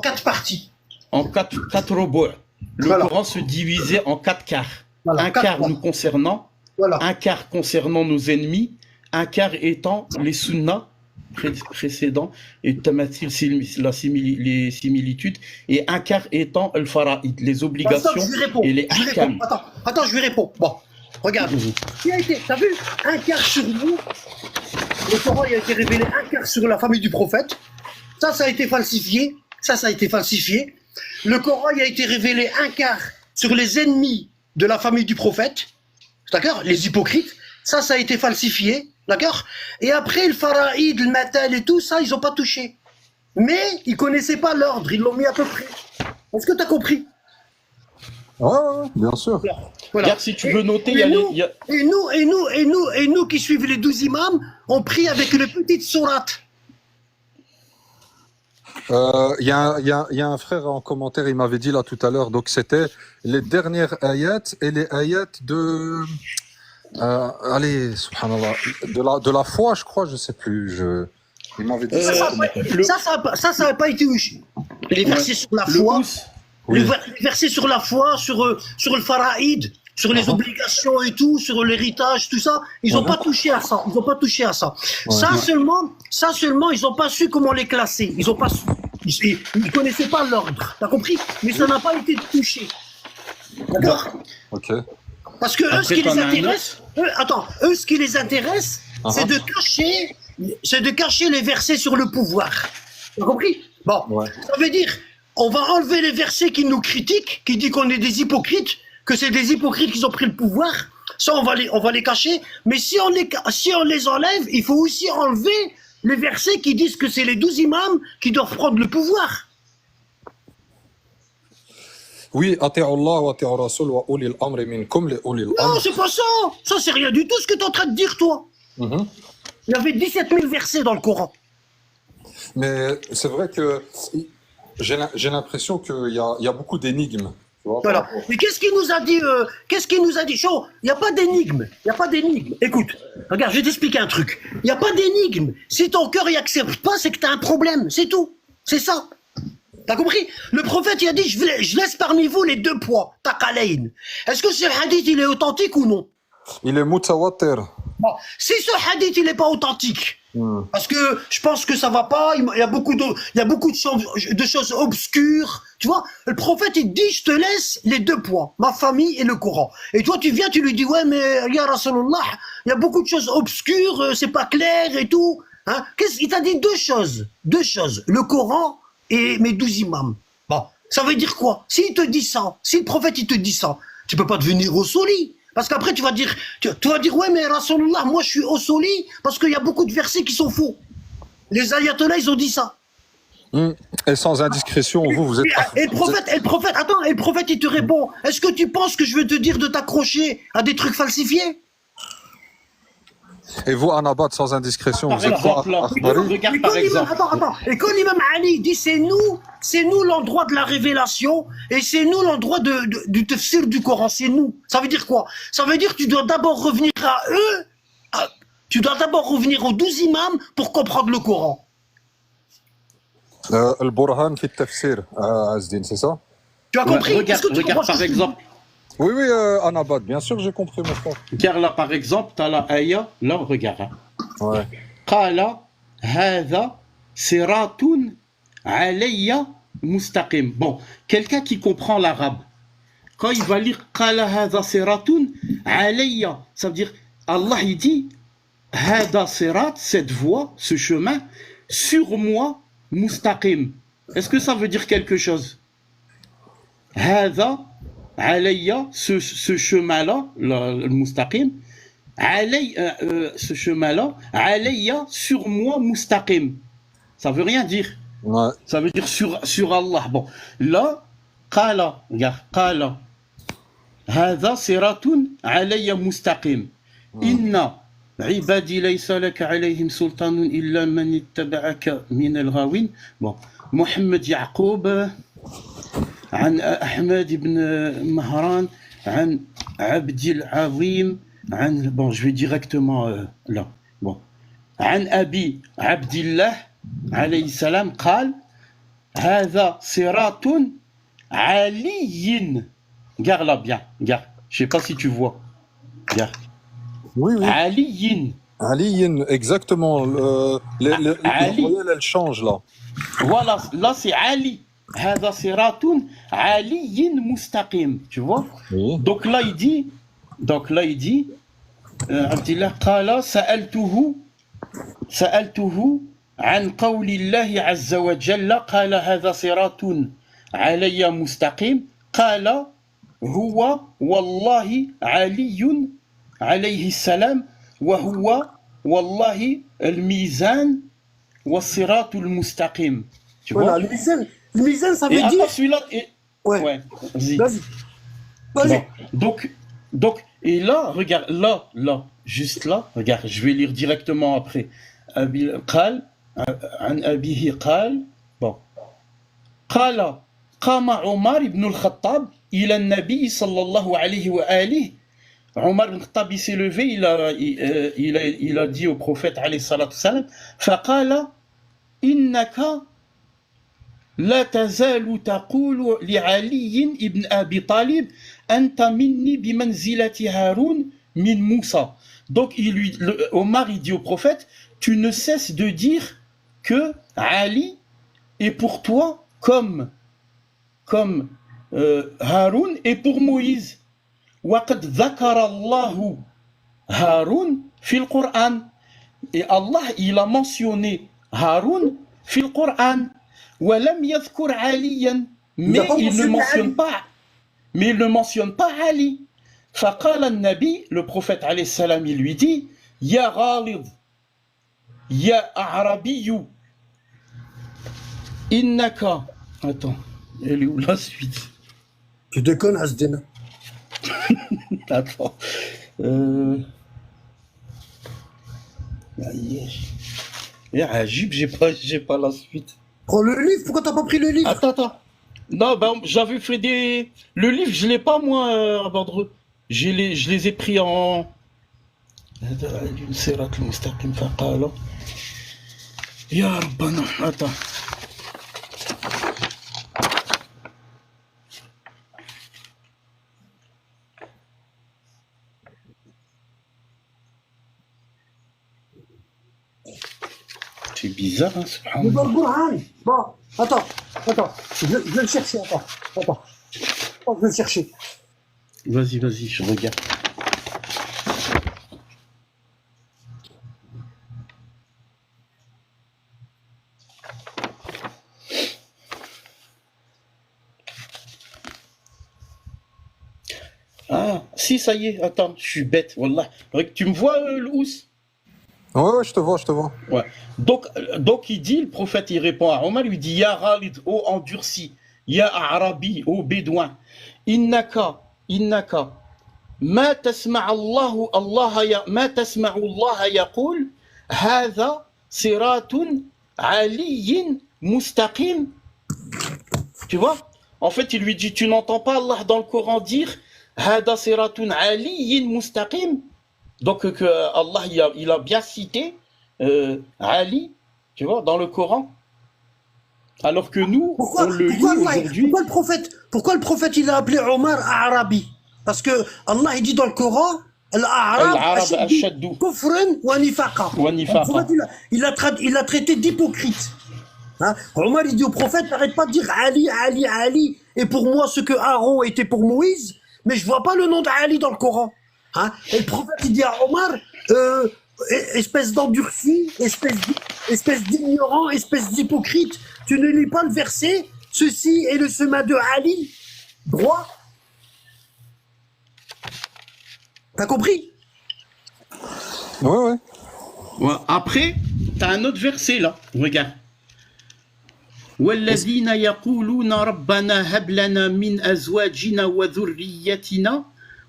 4 parties. en quatre robots. Le Voilà. Coran se divisait en 4 quarts. Voilà, Un 4 quart parties. nous concernant, Voilà. un quart concernant nos ennemis, un quart étant les sunnas précédents et tamathil, les similitudes, et un quart étant le fara'id, les Attends, obligations je lui réponds. et les Je lui réponds. ahkam. Attends, je lui réponds. Bon, regarde. Qui a été, t'as vu, un quart sur nous. Le Coran il a été révélé un quart sur la famille du prophète. Ça a été falsifié. Ça a été falsifié. Le Coran il a été révélé un quart sur les ennemis de la famille du prophète. D'accord? Les hypocrites. Ça a été falsifié. D'accord? Et après, le faraïd, le matal et tout ça, ils n'ont pas touché. Mais ils connaissaient pas l'ordre. Ils l'ont mis à peu près. Est-ce que tu as compris? Ouais, bien sûr. Voilà. Regarde, si tu veux noter, il y a nous, les- il y a- et nous qui suivons les 12 imams, on prie avec une petite sourate. Il y a un frère en commentaire, il m'avait dit là tout à l'heure, donc c'était les dernières ayats et les ayats de, allez, subhanallah, de la foi, je crois, je sais plus, il m'avait dit Ça, ça. le- ça n'a pas été les versets sur la le foi, housse, les Oui. versets sur la foi, sur le faraïd, sur les obligations et tout, sur l'héritage, tout ça, ils n'ont pas touché à ça. Ils n'ont pas touché à ça. Ça seulement, ils n'ont pas su comment les classer. Ils ont pas su. Ils connaissaient pas l'ordre. T'as compris? Mais ça n'a pas été touché. D'accord? Ok. Parce que eux, Après, ce qui les t'en as un intéresse, eux, ce qui les intéresse, c'est de cacher les versets sur le pouvoir. T'as compris? Bon, Ouais. ça veut dire, on va enlever les versets qui nous critiquent, qui disent qu'on est des hypocrites, que c'est des hypocrites qui ont pris le pouvoir. Ça, on va les cacher. Mais si on les enlève, il faut aussi enlever les versets qui disent que c'est les 12 imams qui doivent prendre le pouvoir. Oui, ati'u Allah wa ati'u Rasul wa ulil amri minkum li ulil Non, amr. c'est pas ça. Ça, c'est rien du tout ce que tu es en train de dire, toi. Mhm. Il y avait 17 000 versets dans le Coran. Mais c'est vrai que j'ai l'impression qu'il y a beaucoup d'énigmes. Tu vois, Voilà. par rapport- Mais qu'est-ce qu'il nous a dit Chaud, il n'y a pas d'énigme. Il n'y a pas d'énigme. Écoute, regarde, je vais t'expliquer un truc. Il n'y a pas d'énigme. Si ton cœur y accepte pas, c'est que tu as un problème. C'est tout. C'est ça. T'as compris? Le prophète, il a dit, je laisse parmi vous les 2 poids. Taqalayn. Est-ce que ce hadith, il est authentique ou non? Il est mutawatir. Bon. Si ce hadith, il n'est pas authentique, parce que je pense que ça va pas, il y a beaucoup de choses obscures. Tu vois, le prophète, il dit, je te laisse les 2 poids, ma famille et le Coran. Et toi, tu viens, tu lui dis, ouais, mais ya Rasulallah, il y a beaucoup de choses obscures, c'est pas clair et tout. Hein? Il t'a dit 2 choses. 2 choses. Le Coran et mes 12 imams. Bon, ça veut dire quoi? S'il te dit ça, si le prophète, il te dit ça, tu peux pas devenir au soli. Parce qu'après, tu vas dire, ouais, mais Rasulallah, moi, je suis au soli parce qu'il y a beaucoup de versets qui sont faux. Les ayatollahs, ils ont dit ça. Et sans indiscrétion, vous êtes. Et le prophète, il te répond, est-ce que tu penses que je vais te dire de t'accrocher à des trucs falsifiés? Et vous, Anabat, sans indiscrétion, Par vous êtes quoi, exemple, là, Akhbari regarde Et par quand exemple. Et quand l'imam Ali dit c'est nous l'endroit de la révélation et c'est nous l'endroit du tafsir du Coran, c'est nous. Ça veut dire quoi? Ça veut dire que tu dois d'abord revenir à eux, tu dois d'abord revenir aux 12 imams pour comprendre le Coran. Al-Burhan fi tafsir, Azdin, c'est ça? Tu as compris? Regarde, Est-ce que tu regarde comprends ce par que je dis? exemple. Oui, oui, Anabat, bien sûr que j'ai compris, mon frère. Car là, par exemple, tu as la aya, là, regarde. Hein. Ouais. قال هذا صراط علي مستقيم. Bon, quelqu'un qui comprend l'arabe, quand il va lire قال هذا صراط علي, ça veut dire Allah il dit هذا صراط, cette voie, ce chemin, sur moi مستقيم. Est-ce que ça veut dire quelque chose? هذا علي, ce chemin-là, le mustaqim, ce chemin-là, alayya, sur moi, mustaqim. Ça veut rien dire. Ouais. Ça veut dire sur Allah. Bon, là, qala, regarde, qala, هذا صراط علي مستقيم إن عبادي ليس لك عليهم سلطان إلا من اتبعك من الغاوين. Bon, محمد يعقوب عن أحمد بن مهران عن عبد العظيم عن, bon, je vais directement là. Bon. عن أبي عبد الله عليه السلام قال هذا صراط علي. Regarde là bien, regarde. Je sais pas si tu vois. Regarde. Oui, oui. علي. Ali, exactement. La Ali. voyelle, elle change là. Voilà, là c'est Ali. هذا صراط علي مستقيم. Tu vois? Oui. Donc là il dit عبد الله قال سألته عن قول الله عز وجل قال هذا صراط علي مستقيم قال هو والله علي عليه السلام وهو والله الميزان والصراط المستقيم. Tu Voilà, vois? le mizan, ça veut Et dire. attends, celui-là. Ouais, Ouais, vas-y. vas-y. Bon. Vas-y. Donc, et là, regarde, là, juste là, regarde, je vais lire directement après. قال عن أبيه قال bon قال قام عمر بن الخطاب إلى النبي صلى الله عليه وآله. Omar ibn Khattab s'est levé, il a dit au prophète عليه الصلاة والسلام فقال إنك لا تزال تقول لعلي ابن أبي طالب أنت مني بمنزلة هارون من موسى. Donc Omar il dit au prophète, tu ne cesses de dire que Ali est pour toi comme Haroun est pour Moïse. وقد ذكر الله هارون في القرآن. Et Allah il a mentionné Haroun في القرآن. ولم يذكر عليا. Mais il ne mentionne pas Ali. فقال النبي, le prophète عليه السلام, il lui dit يا غالظ يا أعربي إنك. Attends, elle est où la suite? Tu déconnes, Asdena. Attends. Et Ajib, j'ai pas la suite. Prends le livre, pourquoi t'as pas pris le livre? Attends. Non, ben, j'avais fait le livre, je l'ai pas, moi, à Badreux. Je les ai pris en. Ya Rabbana. Attends. C'est bizarre, hein, Le subhanallah. Burhan. Bon, attends. Je vais le chercher, attends. Je vais le chercher. Vas-y, je regarde. Ah, si, ça y est, attends, je suis bête, wallah. Tu me vois, le housse? Ouais, je te vois. Ouais. Donc il dit, le prophète, il répond à Omar, il dit Ya Ghalid, ô endurci, Ya Arabi, ô bédouin, innaka, ma tasma'u Allah yaqul, hadha siratun aliyin mustaqim. Tu vois? En fait, il lui dit, tu n'entends pas Allah dans le Coran dire hadha siratun aliyin mustaqim. Donc que Allah il a bien cité Ali, tu vois, dans le Coran. Alors que nous, on le lit aujourd'hui. Pourquoi le prophète il a appelé Omar Arabi? Parce que Allah il dit dans le Coran Al-A'rab ashaddu kufran wa nifaqa. Le prophète il a traité d'hypocrite. Hein? Omar il dit au prophète, n'arrête pas de dire Ali. Et pour moi, ce que Aaron était pour Moïse, mais je vois pas le nom d'Ali dans le Coran. Hein? Et le prophète il dit à Omar, espèce d'endurci, espèce d'ignorant, espèce d'hypocrite, tu ne lis pas le verset, ceci est le chemin de Ali, droit. T'as compris? Ouais. Ouais. Après, t'as un autre verset là, regarde. والذين يقولون ربنا هب لنا من أزواجنا وذريتنا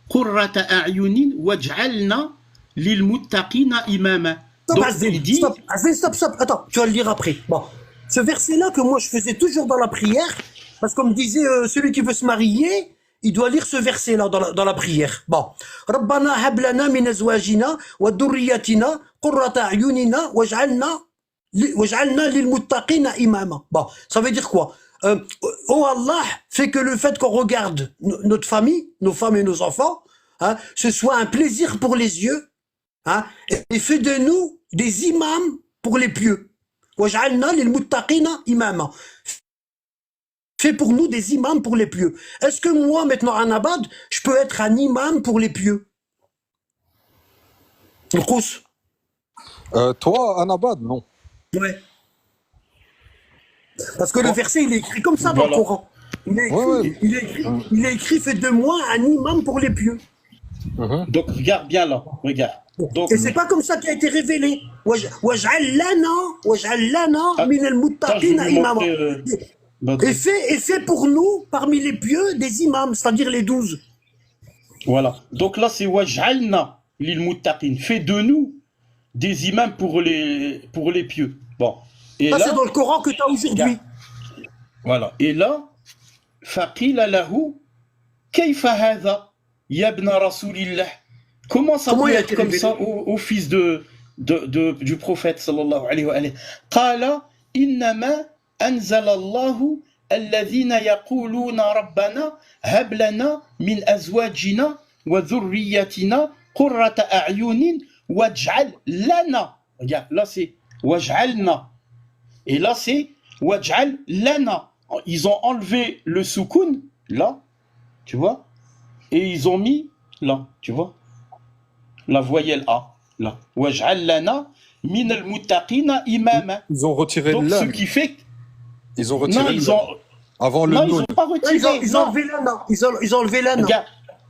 قرة أعين واجعلنا للمتقين إماما. Donc il dit. Stop. Attends, tu vas le lire après. Bon, ce verset-là que moi je faisais toujours dans la prière, parce qu'on me disait celui qui veut se marier, il doit lire ce verset-là dans la prière. Bon, ربنا هب لنا من أزواجنا وذريتنا قرة أعيننا واجعلنا للمتقين إماما. Bon, ça veut dire quoi? Oh Allah, fait que le fait qu'on regarde notre famille, nos femmes et nos enfants, hein, ce soit un plaisir pour les yeux, hein, et fait de nous des imams pour les pieux. واجعلنا للمتقين إماما. Fait pour nous des imams pour les pieux. Est-ce que moi, maintenant, en Abad, je peux être un imam pour les pieux? القوس. Toi, Anabad, non. Ouais. Parce que le verset, il est écrit comme ça dans le Voilà. Coran. Il est écrit, Ouais, ouais. il est écrit, faites de moi un imam pour les pieux. Mhm. Donc, regarde bien là. Regarde. Donc, Et c'est pas comme ça qui a été révélé. واجعل لنا Ah, من ça, je المتقين vais lui إماما. montrer. Notre- Et fait pour nous, parmi les pieux, des imams, c'est-à-dire les 12. Voilà. Donc là, c'est waj'alna lil muttaqin. Fais de nous des imams pour les pieux. Bon. Et Ça, c'est là, dans le Coran que tu as aujourd'hui. voilà. Et là, faqila lahu kayfa hadha ya ibn rasulillah. Comment ça Comment peut il a être été comme révélé? ça au fils du prophète sallallahu alayhi wa alihi. Qala innama anzala Allahu alladhina yaquluna rabbana hab lana min azwajina wa dhurriyyatina qurrata a'yunin waj'al lana. Regarde, là c'est waj'alna. Et là c'est waj'al lana. Ils ont enlevé le soukoun là, tu vois, et ils ont mis là, tu vois, la voyelle A là. Waj'al lana min al-muttaqina imama. Ils ont retiré Donc le ce lam. qui fait Ils ont non, retiré le ils lam. ont Avant le non, ils noun. ont pas retiré. Ils ont non. enlevé l'ana. Ils ont enlevé l'ana. Regarde,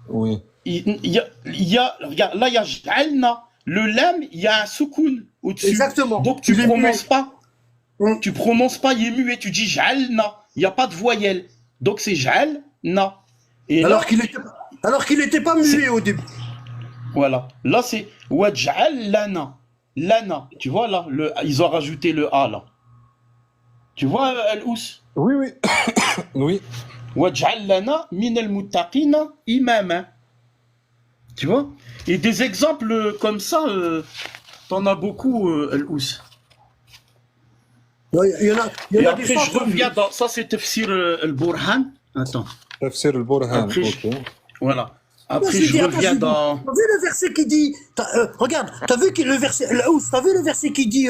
Oui. regarde, là il y a j'alna. Le lam, il y a un soukoun au-dessus. Exactement. Donc tu Il est prononces muet. pas. Mm. Tu prononces pas, il est muet, tu dis j'alna. Il n'y a pas de voyelle. Donc c'est j'alna. Et là, Alors qu'il était pas muet au début. voilà. Là c'est waj'al lana. Lana. Tu vois là, ils ont rajouté le A là. Tu vois Al-Ous? Oui, oui. Oui. Waj'al lana min al-muttaqina imama. Tu vois? Et des exemples comme ça, t'en as beaucoup, Al-Ous. Il y en a Et des après, je centaines. reviens dans... Ça, c'est Tafsir al-Burhan. Attends, Tafsir al-Burhan. Après, Ok. voilà. Après, Moi, je reviens dis, dans... T'as vu le verset qui dit, regarde, t'as vu le verset, t'as vu le verset qui dit,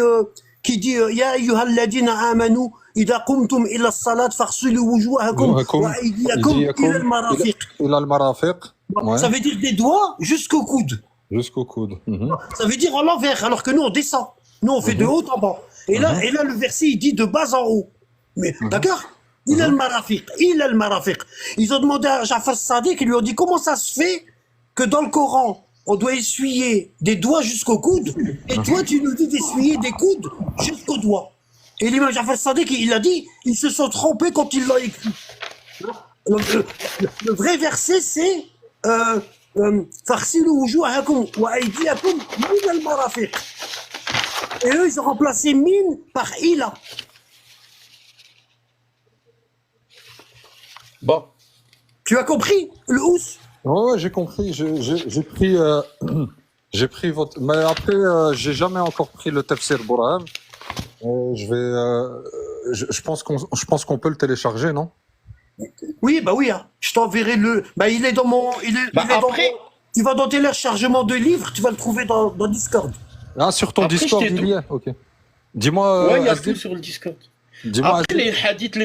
Ya ayyuhalladina amanu, idha qumtum ila as-salat faghsilu wujuhakum wa aydiyakum ila al-marafiq. Il a le marafiq. Ouais. Ça veut dire des doigts jusqu'au coude. Jusqu'au coude. Mhm. Ça veut dire à l'envers, alors que nous on descend. Nous on fait de haut en bas. Et là, le verset il dit de bas en haut. Mais d'accord? Il a le marafiq, Ils ont demandé à Jafar Sadiq, ils lui ont dit comment ça se fait que dans le Coran on doit essuyer des doigts jusqu'au coude et toi tu nous dis d'essuyer des coudes jusqu'au doigt. Et l'imam Jafar Sadiq il a dit ils se sont trompés quand ils l'ont écrit. Le vrai verset c'est فاغسلوا وجوهكم وأيديكم من المرافق. Et eux, ils ont remplacé mine par ila. Bon, Tu as compris, le housse? Ouais, j'ai compris. J'ai pris, j'ai pris votre. Mais après, j'ai jamais encore pris le Tafsir Burhan. Je vais, je pense qu'on peut le télécharger, non? Oui, bah oui, hein. Je t'enverrai le. Bah, il est dans mon. Il est dans après... Tu vas dans téléchargement de livres, tu vas le trouver dans Discord. Ah, sur ton Après, Discord, je t'ai il y est. Ok. Dis-moi. ouais, il y a Asdin, tout sur le Discord. dis-moi. Après les hadiths,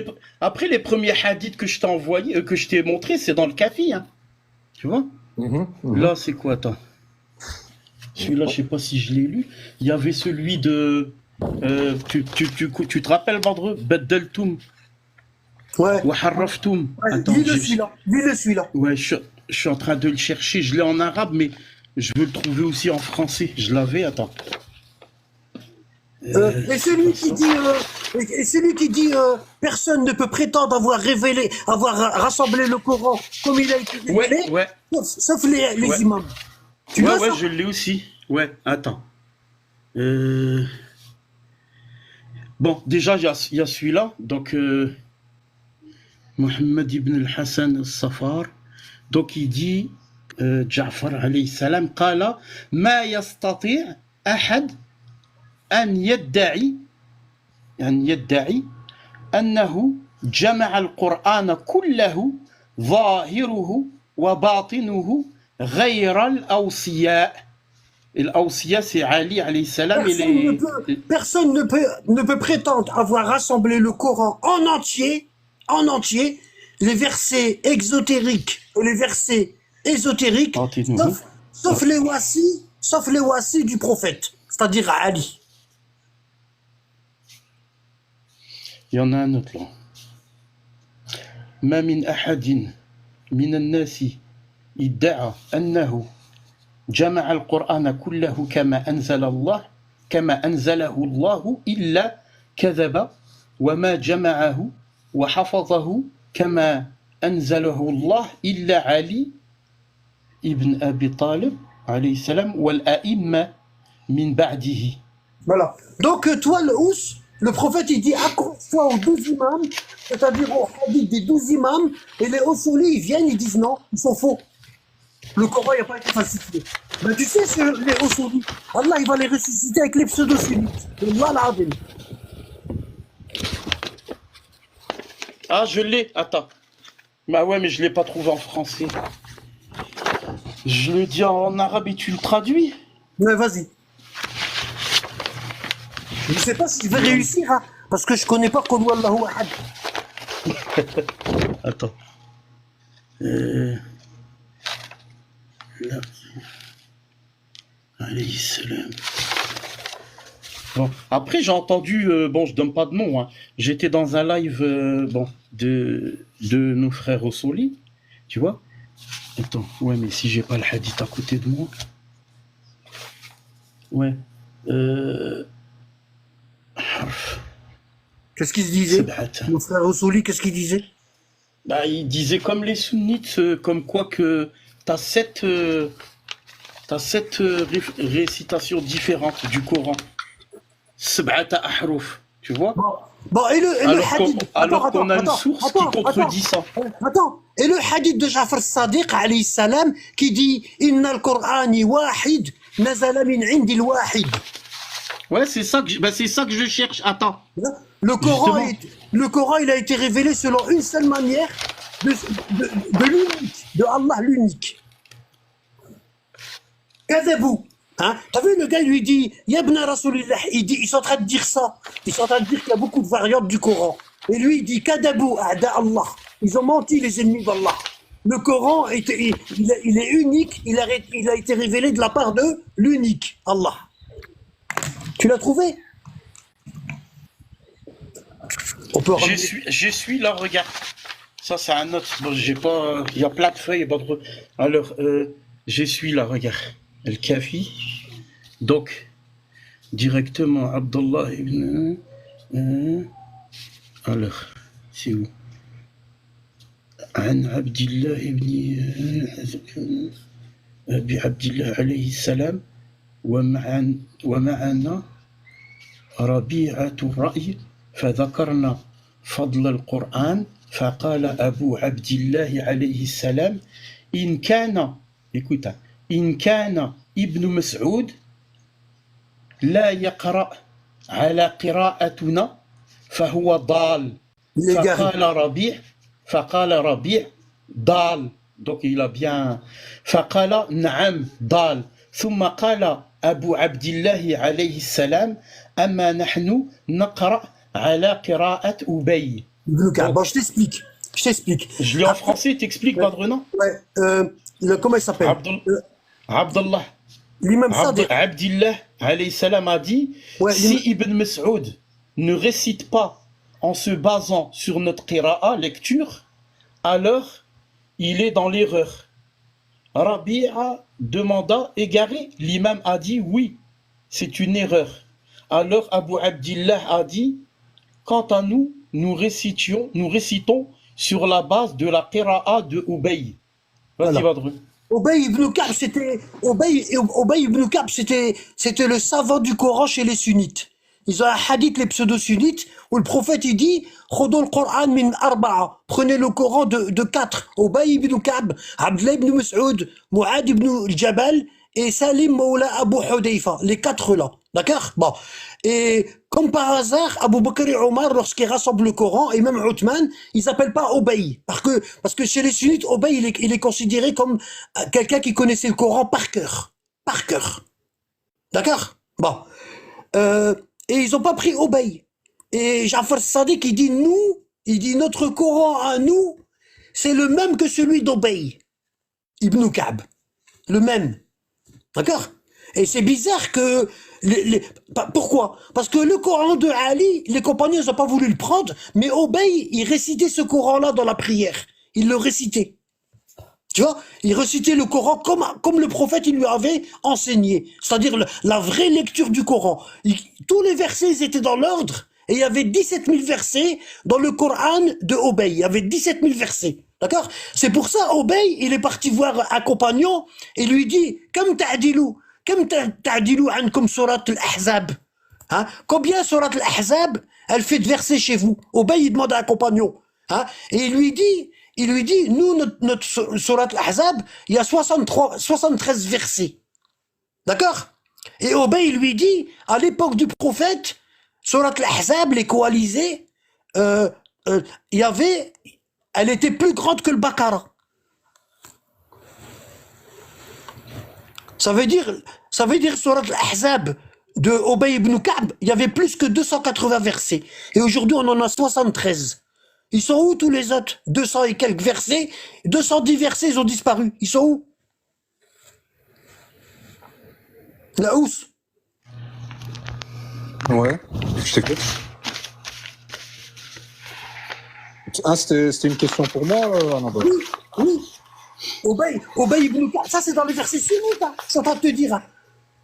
après les premiers hadiths que je t'ai envoyés, que je t'ai montré, c'est dans le Kafi, hein. Tu vois? Là, c'est quoi, attends? Celui-là, je sais pas si je l'ai lu. Il y avait celui de... tu te rappelles, Badre? Baddaltum Ouais. wa harraftum. Attends, Lis-le celui-là. ouais, je suis en train de le chercher. Je l'ai en arabe, mais je veux le trouver aussi en français. Je l'avais, attends. Et celui qui dit personne ne peut prétendre avoir rassemblé le Coran comme il a été révélé, Ouais. sauf les Ouais. imams. Tu Ouais, l'as, ouais, ça? je l'ai aussi. Ouais, attends. Bon, déjà, il y a celui-là. Donc, Mohammed ibn al-Hassan al-Safar. Donc, il dit, Ja'far alayhi salam, قال ما يستطيع أحد أن يدعي أنه جمع القرآن كله ظاهره وباطنه غير الأوصياء. الأوصياء c'est Ali alayhi salam et les... Personne ne peut prétendre avoir rassemblé le Coran en entier, les versets exotériques et les versets ésotériques, sauf les wassis du prophète, c'est-à-dire Ali. Il y en a un autre là. ما من أحد من الناس ادعى أنه جمع القرآن كله كما أنزله الله إلا كذب وما جمعه وحفظه كما أنزله الله إلا علي ابن أبي طالب عليه السلام والأئمة من بعده. Voilà. Donc toi le Ous, le prophète il dit accroche-toi aux 12 imams, c'est-à-dire aux hadiths des 12 imams, et les Ossouli ils viennent, ils disent non, ils sont faux. Le Coran n'a pas été falsifié. Ben tu sais sur les Ossouli, Allah il va les ressusciter avec les pseudo-sunnites. Allah l'azim. Ah je l'ai, attends. Bah ouais mais je l'ai pas trouvé en français. Je le dis en arabe et tu le traduis. Mais vas-y. Je ne sais pas si je vais réussir, hein, parce que je ne connais pas Qul Huwallahu Ahad. Attends. Là. Alayhi salam. Bon. Après, j'ai entendu, bon, je donne pas de nom, hein. J'étais dans un live de nos frères au Soli, tu vois. Attends, ouais, mais si j'ai pas le hadith à côté de moi. Ouais. Qu'est-ce qu'il se disait? Mon frère Ossouli, qu'est-ce qu'il disait? Bah, il disait comme les sunnites, comme quoi que t'as sept récitations différentes du Coran. Sab'ata ahruf, tu vois? Bon, et le hadith... Alors qu'on a une source qui contredit ça. Attends, et le hadith de Ja'far as-Sadiq, alayhi salam, qui dit « Inna al-Qur'ani wahid, nazala min indi al-wahid ». Ouais, c'est ça que je cherche. Attends. Le Coran, il a été révélé selon une seule manière de l'unique, de Allah l'unique. Kadabou. Hein? T'as vu, le gars lui dit Yabna Rasulillah, ils sont en train de dire ça. Ils sont en train de dire qu'il y a beaucoup de variantes du Coran. Et lui, il dit Kadabou, A'da Allah. Ils ont menti, les ennemis d'Allah. Le Coran, il est unique, il a été révélé de la part de l'unique, Allah. Tu l'as trouvé? On peut je suis là, regarde. Ça, c'est un autre. Bon, j'ai pas. Il y a plein de feuilles. Alors, je suis là, regarde. Al-Kafi. Donc, directement, Abdullah ibn. Alors, c'est où? عن عبد الله ابن أبي عبد الله عليه السلام ومعنا ربيعة الرأي فذكرنا فضل القرآن فقال أبو عبد الله عليه السلام إن كان ابن مسعود لا يقرأ على قراءتنا فهو ضال فقال ربيع ضال donc il a bien فقال نعم ضال ثم قال أبو عبد الله عليه السلام أما نحن نقرأ على قراءة أبي. Bon, je t'explique. Je l'ai en français, t'expliques, Badrenan? Ouais, comment il s'appelle? Abdullah. L'imam Sadiq. Abdillah alayhi salam a dit, si Ibn Mas'ud ne récite pas en se basant sur notre qira'a, lecture, alors il est dans l'erreur. Rabi'a demanda, égaré, l'imam a dit oui, c'est une erreur. Alors Abu Abdillah a dit, quant à nous, nous récitons sur la base de la qira'a de Ubay. Vas-y, Badr. Ubay ibn Ka'b, c'était le savant du Coran chez les sunnites. Ils ont un hadith, les pseudo-sunnites, où le prophète il dit Khudul Qur'an min arba'a. Prenez le Coran de 4. Ubay ibn Ka'b, Abdullah ibn Mas'ud, Mu'ad ibn Jabal et Salim Mawla Abu Hudayfa. Les 4 là. D'accord? Bon. Et comme par hasard, Abu Bakr et Omar, lorsqu'ils rassemblent le Coran, et même Uthman, ils s'appellent pas Obey. Parce que chez les sunnites, Obey, il est considéré comme quelqu'un qui connaissait le Coran par cœur. Par cœur. D'accord? Bon. Et ils ont pas pris Obey. Et Ja'far Sadiq, il dit notre Coran à nous, c'est le même que celui d'Obey, Ibn Ka'b. Le même. D'accord? Et c'est bizarre que... Pourquoi? Parce que le Coran de Ali, les compagnons n'ont pas voulu le prendre, mais Obey, il récitait ce Coran-là dans la prière. Il le récitait. Tu vois? Il récitait le Coran comme le prophète il lui avait enseigné. C'est-à-dire la vraie lecture du Coran. Tous les versets ils étaient dans l'ordre, et il y avait 17 000 versets dans le Coran de Obey. Il y avait 17 000 versets. D'accord? C'est pour ça, Obey, il est parti voir un compagnon et lui dit, Kam ta'dilu ankum surat al-Ahzab. Hein? Combien surat al-Ahzab, elle fait de versets chez vous? Obey, il demande à un compagnon. Hein? Et il lui dit, nous, notre surat al-Ahzab, il y a 73 versets. D'accord? Et Obey, il lui dit, à l'époque du prophète, surat al-Ahzab, les coalisés, il y avait, elle était plus grande que le Baqara. Ça veut dire surat al-Ahzab de Obey ibn Ka'b, il y avait plus que 280 versets. Et aujourd'hui, on en a 73. Ils sont où tous les autres? 200 et quelques versets. 210 versets, ils ont disparu. Ils sont où? La housse. Ouais, je t'écoute. Ah, c'était une question pour moi, Anadol. Oui, oui. Obey ibn Ka'b, ça c'est dans les versets sunnites, hein. Je suis en train de te dire. Hein.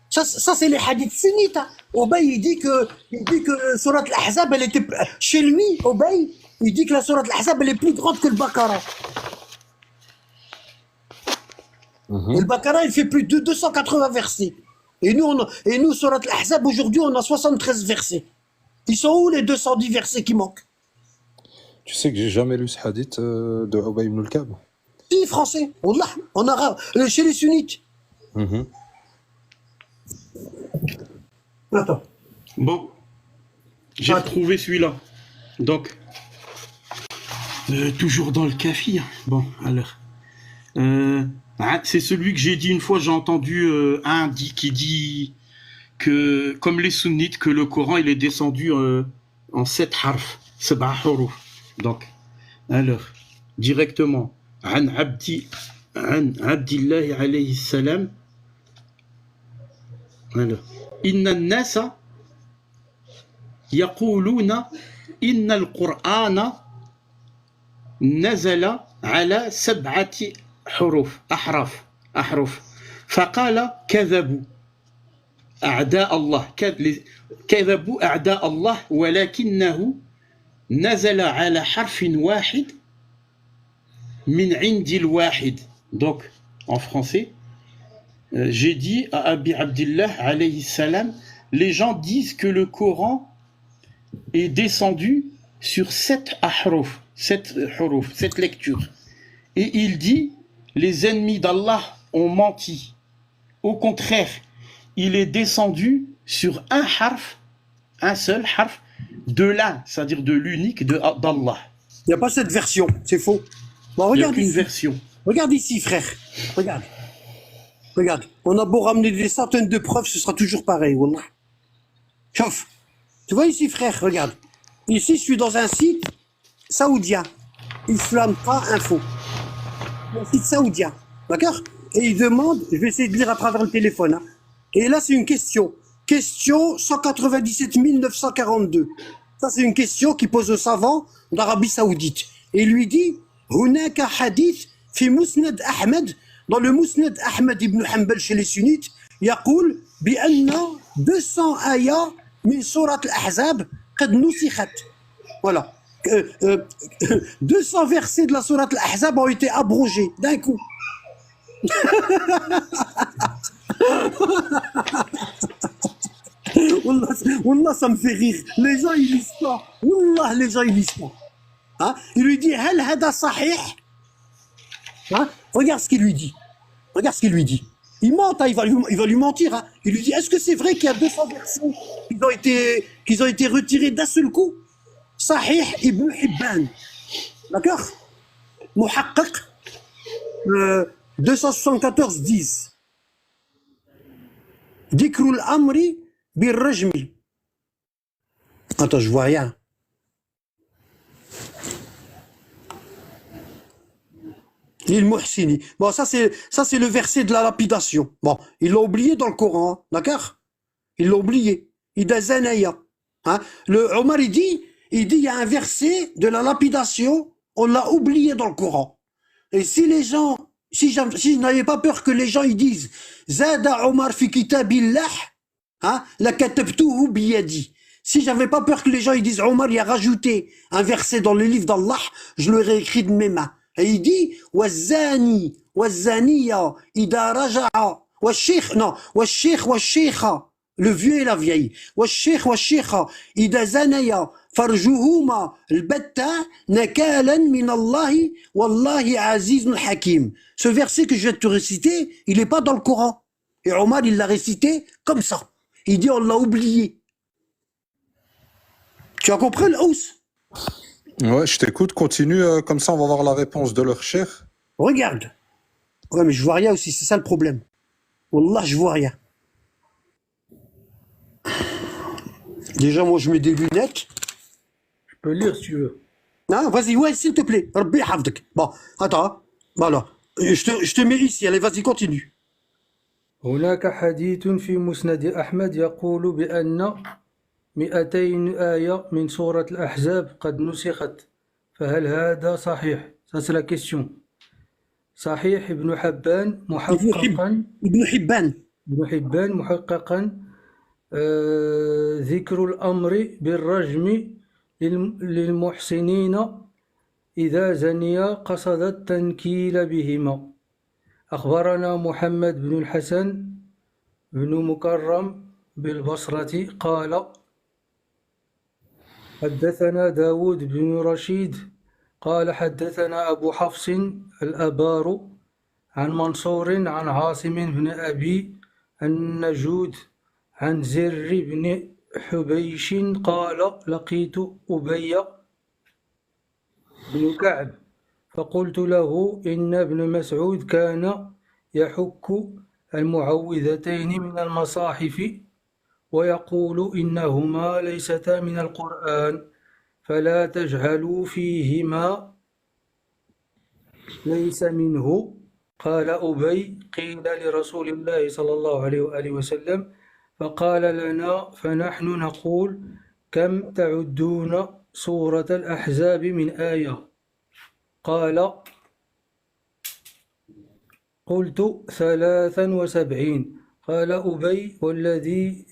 Ça c'est les hadiths sunnites. Hein. Obey, il dit que surat al-Ahzab, elle était, chez lui, Obey, il dit que la surat al-Ahzab, elle est plus grande que le Baqara. Et le Baqara, il fait plus de 280 versets. Et nous, surat al-Ahzab, aujourd'hui, on a 73 versets. Ils sont où les 210 versets qui manquent? Tu sais que j'ai jamais lu ce hadith de Ubay ibn al-Ka'b. Si, français, Wallah, en arabe, chez les sunnites. Attends. Bon, j'ai retrouvé celui-là. Donc, toujours dans le Kafi. Bon, alors. C'est celui que j'ai dit une fois, j'ai entendu qui dit que, comme les sunnites, que le Coran il est descendu en 7 harf, 7 huruf. Donc, alors, directement, عن عبد الله عليه السلام. Alors, إن الناس يقولون إن القرآن نزل على 7 أحرف فقال كذبوا أعداء الله كذبوا أعداء الله ولكنه نزل على حرف واحد من عند الواحد. Donc en français, j'ai dit à Abi Abdillah alayhi salam, les gens disent que le Coran est descendu sur 7 ahruf, 7 lectures. Et il dit, les ennemis d'Allah ont menti. Au contraire, il est descendu sur un harf, un seul harf, de l'un, c'est-à-dire de l'unique d'Allah. Il n'y a pas cette version, c'est faux. Bon, Il n'y a regarde qu'une ici. version. Regarde ici, frère. Regarde. Regarde. On a beau ramener des centaines de preuves, ce sera toujours pareil, wallah. Chauffe. Tu vois ici, frère, regarde. Ici, je suis dans un site saoudien. Islam.info. Info. Un site saoudien. D'accord? Et il demande, je vais essayer de lire à travers le téléphone. Hein. Et là, c'est une question. Question 197 942. Ça, c'est une question qu'il pose au savant d'Arabie Saoudite. Et il lui dit, هناك حديث في مسند أحمد, dans le Musnad Ahmad ibn Hanbal chez les sunnites, يقول بأن 200 آية من سورة الأحزاب قد نسخت. Voilà. 200 versets de la sourate Al-Ahzab ont été abrogés d'un coup. Wallah, ça me fait rire. Les gens, ils lisent pas. Wallah, les gens, ils lisent pas. Hein? Il lui dit, Hal hada sahih? Hein? Regarde ce qu'il lui dit. Regarde ce qu'il lui dit. Il ment, hein, il va lui mentir. Hein. Il lui dit, est-ce que c'est vrai qu'il y a 200 versets qui ont été retirés d'un seul coup? Sahih Ibn Hibban. D'accord? Muhaqqaq 274 10. Dhikrul amri bir rajmi. Attends, je vois rien. Lil Muhsini. Bon, ça c'est le verset de la lapidation. Bon, il l'a oublié dans le Coran, hein, d'accord? Il l'a oublié. Il dit Zanaya. Hein? Le Omar il dit il y a un verset de la lapidation, on l'a oublié dans le Coran. Et si les gens, si je n'avais pas peur que les gens ils disent Zada Omar fi kitabillah, hein, la katabtuhu biyadi. Si j'avais pas peur que les gens ils disent Omar il a rajouté un verset dans le livre d'Allah, je l'aurais écrit de mes mains. Et il dit Wazani, Wazaniya, Ida Raja'a, Washikh, non, Washikh, Washikha, le vieux et la vieille. Washikh, Washikha, Ida Zanaya, Farjuhuma, Al-Batta, Nakalan min Allahi, Wallahi Azizun Hakim. Ce verset que je vais te réciter, il n'est pas dans le Coran. Et Omar, il l'a récité comme ça. Il dit on l'a oublié. Tu as compris le housse? Ouais, je t'écoute, continue, comme ça on va voir la réponse de leur cheikh. Regarde. Ouais, mais je vois rien aussi, c'est ça le problème. Wallah, je vois rien. Déjà, moi, je mets des lunettes. Je peux lire si tu veux. Non, vas-y, ouais, s'il te plaît. Rabbi hafdak. Bon, attends. Voilà. Je te mets ici. Allez, vas-y, continue. هناك حديث في مسند أحمد يقول بأن 200 آية من سورة الأحزاب قد نسخت فهل هذا صحيح؟ Ça c'est la question. صحيح ابن حبان محققا ابن حبان. ابن حبان محققا ذكر الأمر بالرجم للمحسنين إذا زنيا قصد التنكيل بهما. أخبرنا محمد بن الحسن بن مكرم بالبصرة قال حدثنا داود بن رشيد قال حدثنا أبو حفص الأبار عن منصور عن عاصم بن أبي النجود عن زر بن حبيش قال لقيت أبي بن كعب فقلت له إن ابن مسعود كان يحك المعوذتين من المصاحف ويقول إنهما ليستا من القرآن فلا تجعلوا فيهما ليس منه. قال أبي قيل لرسول الله صلى الله عليه وآله وسلم فقال لنا فنحن نقول كم تعدون سورة الأحزاب من آية؟ قال قلت 73. قال أبي والذي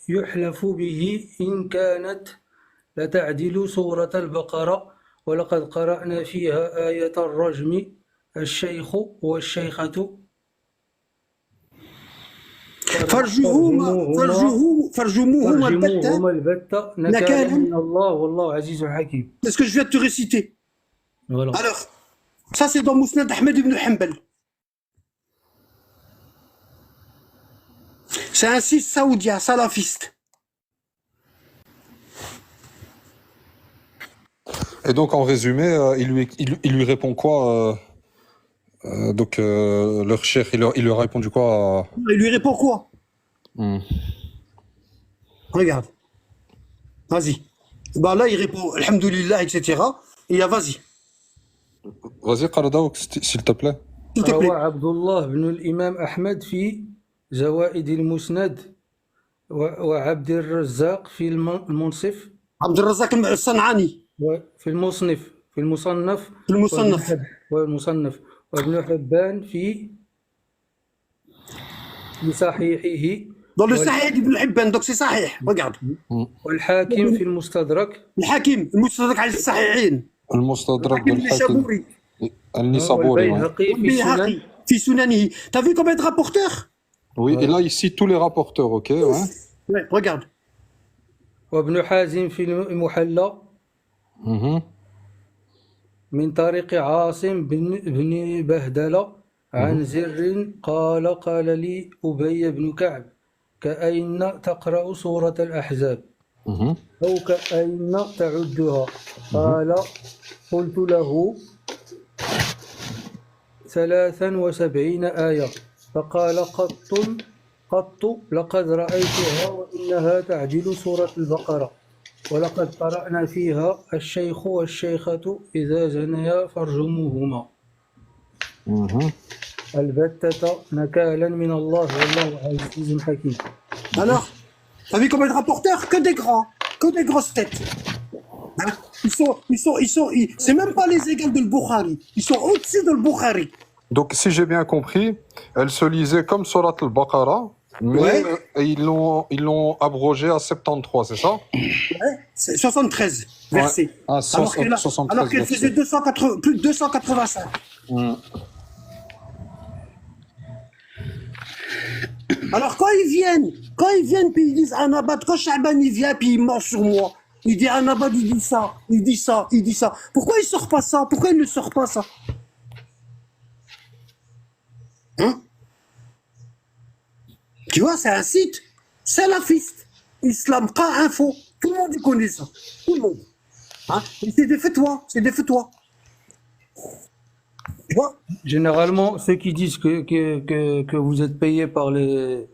يحلف به إن كانت لتعدل سورة البقرة ولقد قرأنا فيها آية الرجم الشيخ والشيخة فرجموهما البتة نكالا من الله والله عزيز حكيم. C'est ce que je viens de te réciter. Voilà. Alors, ça c'est dans Mousnad Ahmed ibn Hanbal. C'est un site saoudien, salafiste. Et donc en résumé, il lui répond quoi donc leur cheikh, il lui a répondu quoi Il lui répond quoi? Regarde. Vas-y. Bah là, il répond Alhamdulillah, etc. Et là, vas-y. Vas-y, Qaradaouk, s'il te plaît. S'il te plaît. روى عبد الله بن الإمام أحمد في زوائد المسند وعبد الرزاق في المنصف عبد الرزاق الصنعاني وفي المصنف في المصنف المصنف وابن حبان في صحيحه dans le Sahih ibn Hibban, donc c'est Sahih, regarde. والحاكم في المستدرك الحاكم المستدرك على الصحيحين المستدرك بالحاكم النسابوري. والبيهقي في سننه. T'as vu combien de rapporteurs? Oui, et là il cite tous les rapporteurs, ok, ouais. Ouais, regarde. وابن حازم في المحلى من طريق عاصم بن بهدلة عن زر قال قال لي أبي بن كعب كأين تقرأ سورة الأحزاب أو كأين تعدها قال قلت له 73 آية فقال قط لقد رأيتها وإنها تعجل سورة البقرة ولقد قرأنا فيها الشيخ والشيخة إذا زنيا فارجموهما البتة نكالا من الله والله عزيز حكيم. Alors, t'as vu combien de rapporteurs? Que des grands, que des grosses têtes. Hein? C'est même pas les égales de Bukhari. Ils sont au-dessus de Bukhari. Donc, si j'ai bien compris, elle se lisait comme Surat al-Baqarah, mais Ouais. ils l'ont abrogé à 73, c'est ça? Ouais, c'est 73 versets. Ah, Alors qu'elle faisait 280, plus de 285. Alors quand ils viennent, puis ils disent Anabad, quand Shaban il vient, puis il ment sur moi. Il dit Anabad, il dit ça. Pourquoi il sort pas ça? Pourquoi il ne sort pas ça? Hein? Tu vois, c'est un site salafiste. Islam Info. Tout le monde y connaît ça. Tout le monde. Hein? Et c'est des fatwas. Tu vois? Généralement, ceux qui disent que vous êtes payés par les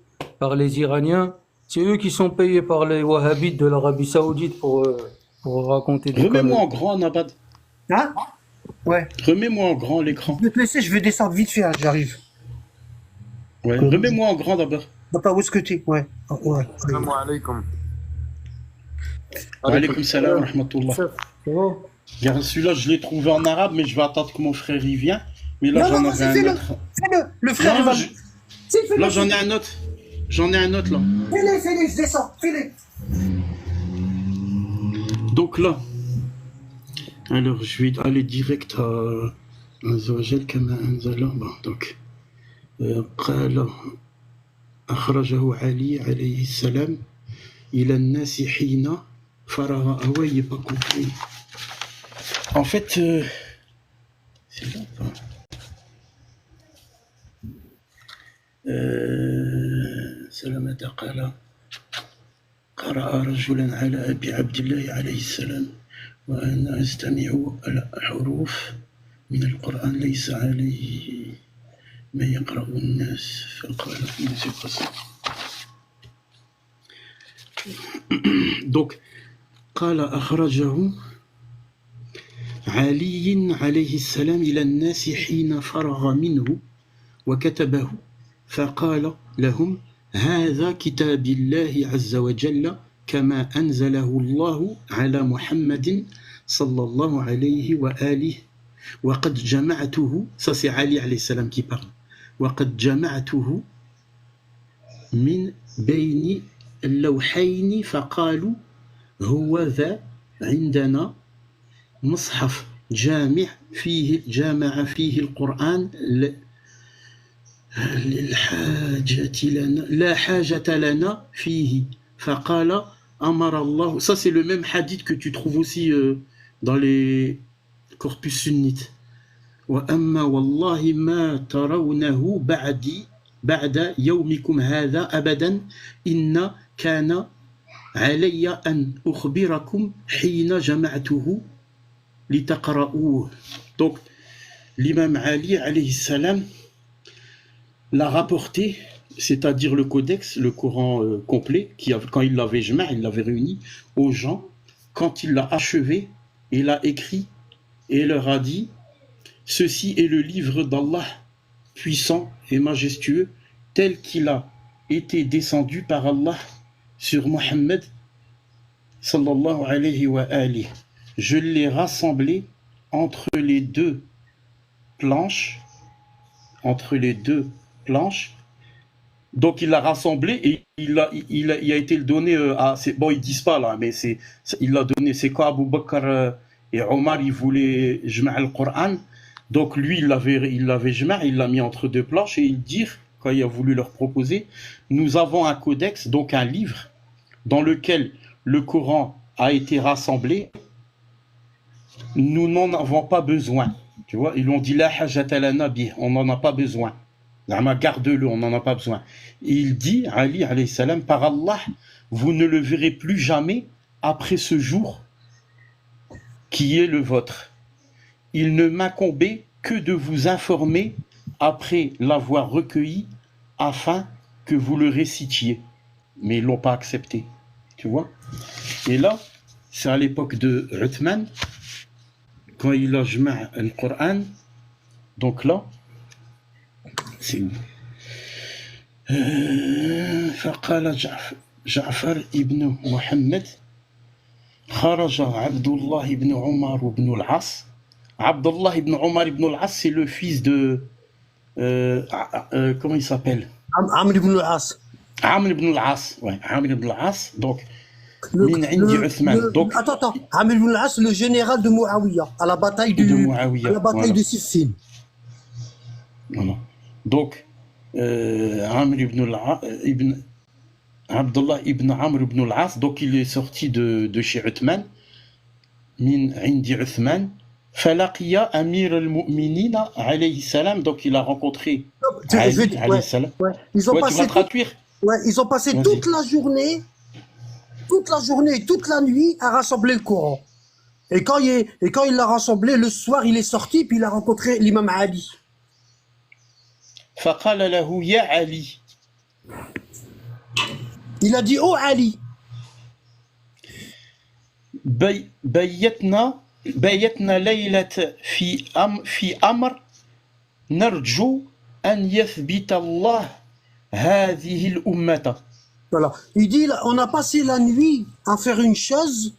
Iraniens, c'est eux qui sont payés par les Wahhabites de l'Arabie Saoudite pour raconter des Remets-moi conneries. en grand, Nabad. Hein? Ouais. Remets-moi en grand l'écran. Je vais te laisser, je vais descendre vite fait, hein, j'arrive. Ouais. Remets-moi en grand d'abord. Papa, où est-ce que t'es? Ouais. Ah, ouais. Salam alaikum. Alaykoum salam wa rahmatullah. C'est bon? Regarde, celui-là, je l'ai trouvé en arabe, mais je vais attendre que mon frère y vienne. Mais là, j'en avais un fais-le. autre. Fais-le. Le frère, Non, il va. je- Si, fais-le. Là, j'en ai un autre. J'en ai un autre, là. Fais-le, je descends. Fais-le. Donc là, alors je vais aller direct à Azawajal kama anzala. Bon, donc, قال أخرجه علي عليه السلام إلى الناس حين فرغ. Ah ouais, il n'est pas compris. En fait, c'est là ou pas? سلامة قال قرأ رجلا على أبي عبد الله عليه السلام وأنا أستمع الحروف من القرآن ليس عليه ما يقرأ الناس فقال donc قال أخرجه علي عليه السلام إلى الناس حين فرغ منه وكتبه فقال لهم هذا كتاب الله عز وجل كما أنزله الله على محمد صلى الله عليه وآله وقد جمعته. Ça c'est Ali عليه السلام qui parle. وقد جمعته من بين اللوحين فقالوا هو ذا عندنا مصحف جامع فيه القرآن لا حاجة لنا فيه فقال أمر الله. Ça c'est le même hadith que tu trouves aussi dans les corpus sunnites. وأما والله ما ترونه بعد يومكم هذا أبدا إن كان علي أن أخبركم حين جمعته لتقرؤوه. Donc l'imam Ali alayhi salam l'a rapporté, c'est-à-dire le codex, le Coran complet, quand il l'avait il l'avait réuni aux gens, quand il l'a achevé, il a écrit et leur a dit ceci est le livre d'Allah puissant et majestueux tel qu'il a été descendu par Allah sur Mohammed sallallahu alayhi wa alihi. Je l'ai rassemblé entre les deux planches. Donc il l'a rassemblé et il a été donné à. Bon, ils disent pas là, mais il l'a donné. C'est quand Abu Bakr et Omar ils voulaient jma' al-Qur'an. Donc lui il l'avait jma', il l'a mis entre deux planches et il dit quand il a voulu leur proposer, nous avons un codex, donc un livre dans lequel le Coran a été rassemblé. Nous n'en avons pas besoin. Tu vois, ils lui ont dit la hajata lana bih, on n'en a pas besoin. Zama, garde-le, on n'en a pas besoin. Et il dit, Ali alayhi salam, par Allah, vous ne le verrez plus jamais après ce jour qui est le vôtre. Il ne m'incombait que de vous informer après l'avoir recueilli afin que vous le récitiez. Mais ils ne l'ont pas accepté. Tu vois? Et là, c'est à l'époque de Uthman, quand il a jma' le Coran. Donc là, c'est où? فقال جعفر ابن محمد خرج عبد الله بن عمر بن العاص. Abdullah ibn Omar ibn al-As, c'est le fils de... comment il s'appelle? Amr ibn al-As. Amr ibn al-As, ouais, Amr ibn al-As, donc, min indi Uthman. Donc, attends, Amr ibn al-As, le général de Muawiyah, à la bataille de Muawiyah, à la bataille voilà. de Siffin. Voilà. Donc, Amr ibn Abdullah ibn Amr ibn al-As, donc il est sorti de chez Uthman, min indi Uthman. Falaqiya Amir al-Mu'minin alayhi salam, donc il a rencontré Ali alayhi salam. Ouais. Ils ont Ouais, passé tu vas traduire. Ouais, ils ont passé Vas-y. toute la journée et toute la nuit à rassembler le Coran. Et quand il l'a rassemblé, le soir, il est sorti, puis il a rencontré l'imam Ali. Faqala lahu ya Ali. Il a dit, oh Ali, بيتنا ليلة في أمر نرجو أن يثبت الله هذه الأمة. voilà. Il dit, on a passé la nuit à faire une chose,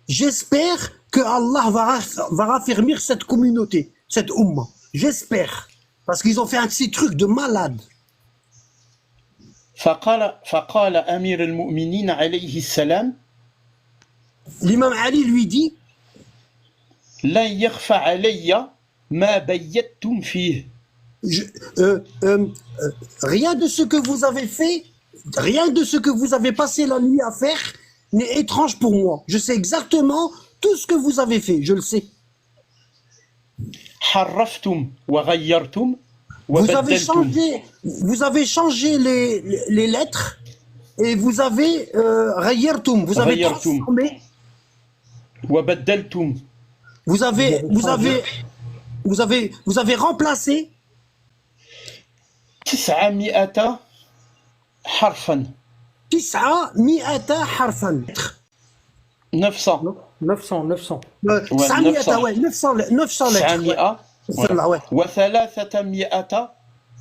j'espère que Allah va raffermir cette communauté, cette umma. J'espère. Parce qu'ils ont fait un petit truc de malade. فقال أمير المؤمنين عليه السلام L'imam Ali lui dit, لن يخفى علي ما بيتم فيه. Rien de ce que vous avez fait, rien de ce que vous avez passé la nuit à faire n'est étrange pour moi. Je sais exactement tout ce que vous avez fait, je le sais. حرفتم وغيرتم Vous avez وبدلتم. changé les lettres et vous avez غيرتم, vous avez غيرتم. transformé, وبدلتم. vous avez remplacé 900 حرفا. 900 حرفا. 900. 900. 900 ouais, 900 lettres. 900 Celle-là, ouais. و300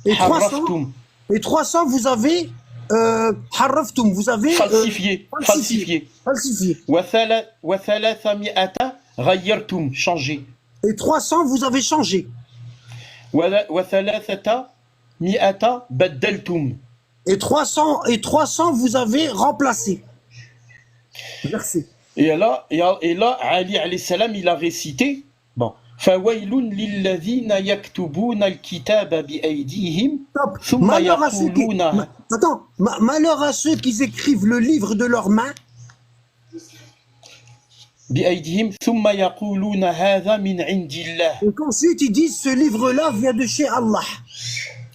Et 300, حرفتم. et 300 vous avez حرفتم, vous avez falsifié. falsifié. و300 غيرتم, changé. Et 300 vous avez changé. و300 بدلتم. Et 300 vous avez remplacé. Merci. Et là, Ali alayhi salam, il a récité, bon, فويل للذين يكتبون الكتاب بأيديهم Top. ثم Malheur à ceux qui... يقولون. Attends, malheur à ceux qui écrivent le livre de leurs mains بأيديهم ثم يقولون هذا من عند الله. et qu'ensuite ils disent ce livre-là vient de chez Allah.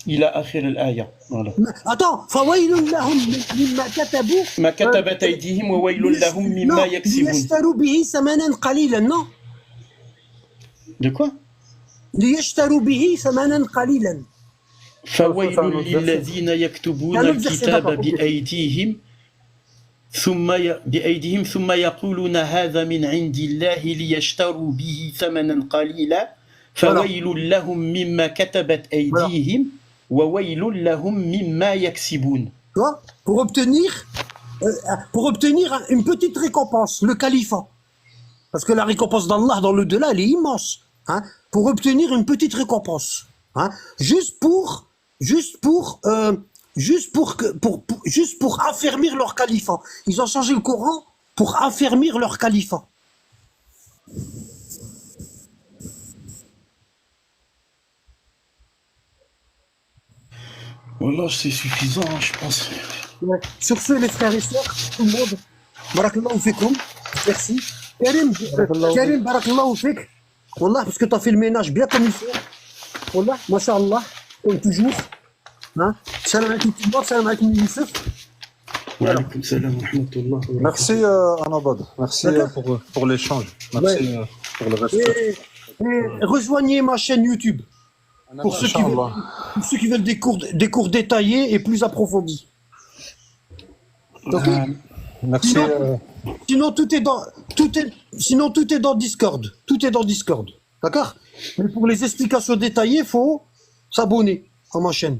إلى آخر الآية. Voilà. Attends, فويل لهم مما كتبوا ما كتبت أيديهم وويل لهم مما non, يكسبون. ليشتروا به ثمنا قليلا. Non, De quoi? ليشتروا به ثمنا قليلا. فويل للذين يكتبون الكتاب بأيديهم ثم يقولون هذا من عند الله ليشتروا به ثمنا قليلا فويل لهم مما كتبت أيديهم وويل لهم مما يكسبون. Tu vois, pour obtenir une petite récompense, le califat. Parce que la récompense d'Allah dans le delà, elle est immense. Hein, pour obtenir une petite récompense. Hein, juste pour affermir leur califat. Ils ont changé le Coran pour affermir leur califat. Voilà, c'est suffisant, hein, je pense. Ouais. Sur ce, les frères et sœurs, tout le monde, barakallahu fikoum, merci. Karim, barakallahu fik, Wallah, parce que tu as fait le ménage bien comme il faut. Wallah, masha'Allah, comme toujours. Hein? Salam alaikum tout le monde, salam alaikum Youssef. Wa alaykoum salam wa rahmatullah wa barakatuh. Merci Anabad, merci D'accord. pour l'échange. Merci pour le respect. Et rejoignez ma chaîne YouTube pour ceux qui veulent des cours détaillés et plus approfondis. Ok. Merci. Sinon tout est dans Discord. Tout est dans Discord. D'accord? Mais pour les explications détaillées, faut s'abonner à ma chaîne.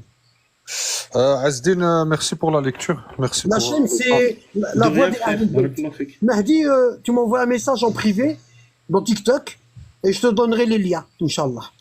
Azdine, merci pour la lecture. Merci. La chaîne, c'est la voix des Ahlul Bayt. Barakallah fik. Mahdi, tu m'envoies un message en privé dans TikTok et je te donnerai les liens, Inch'Allah.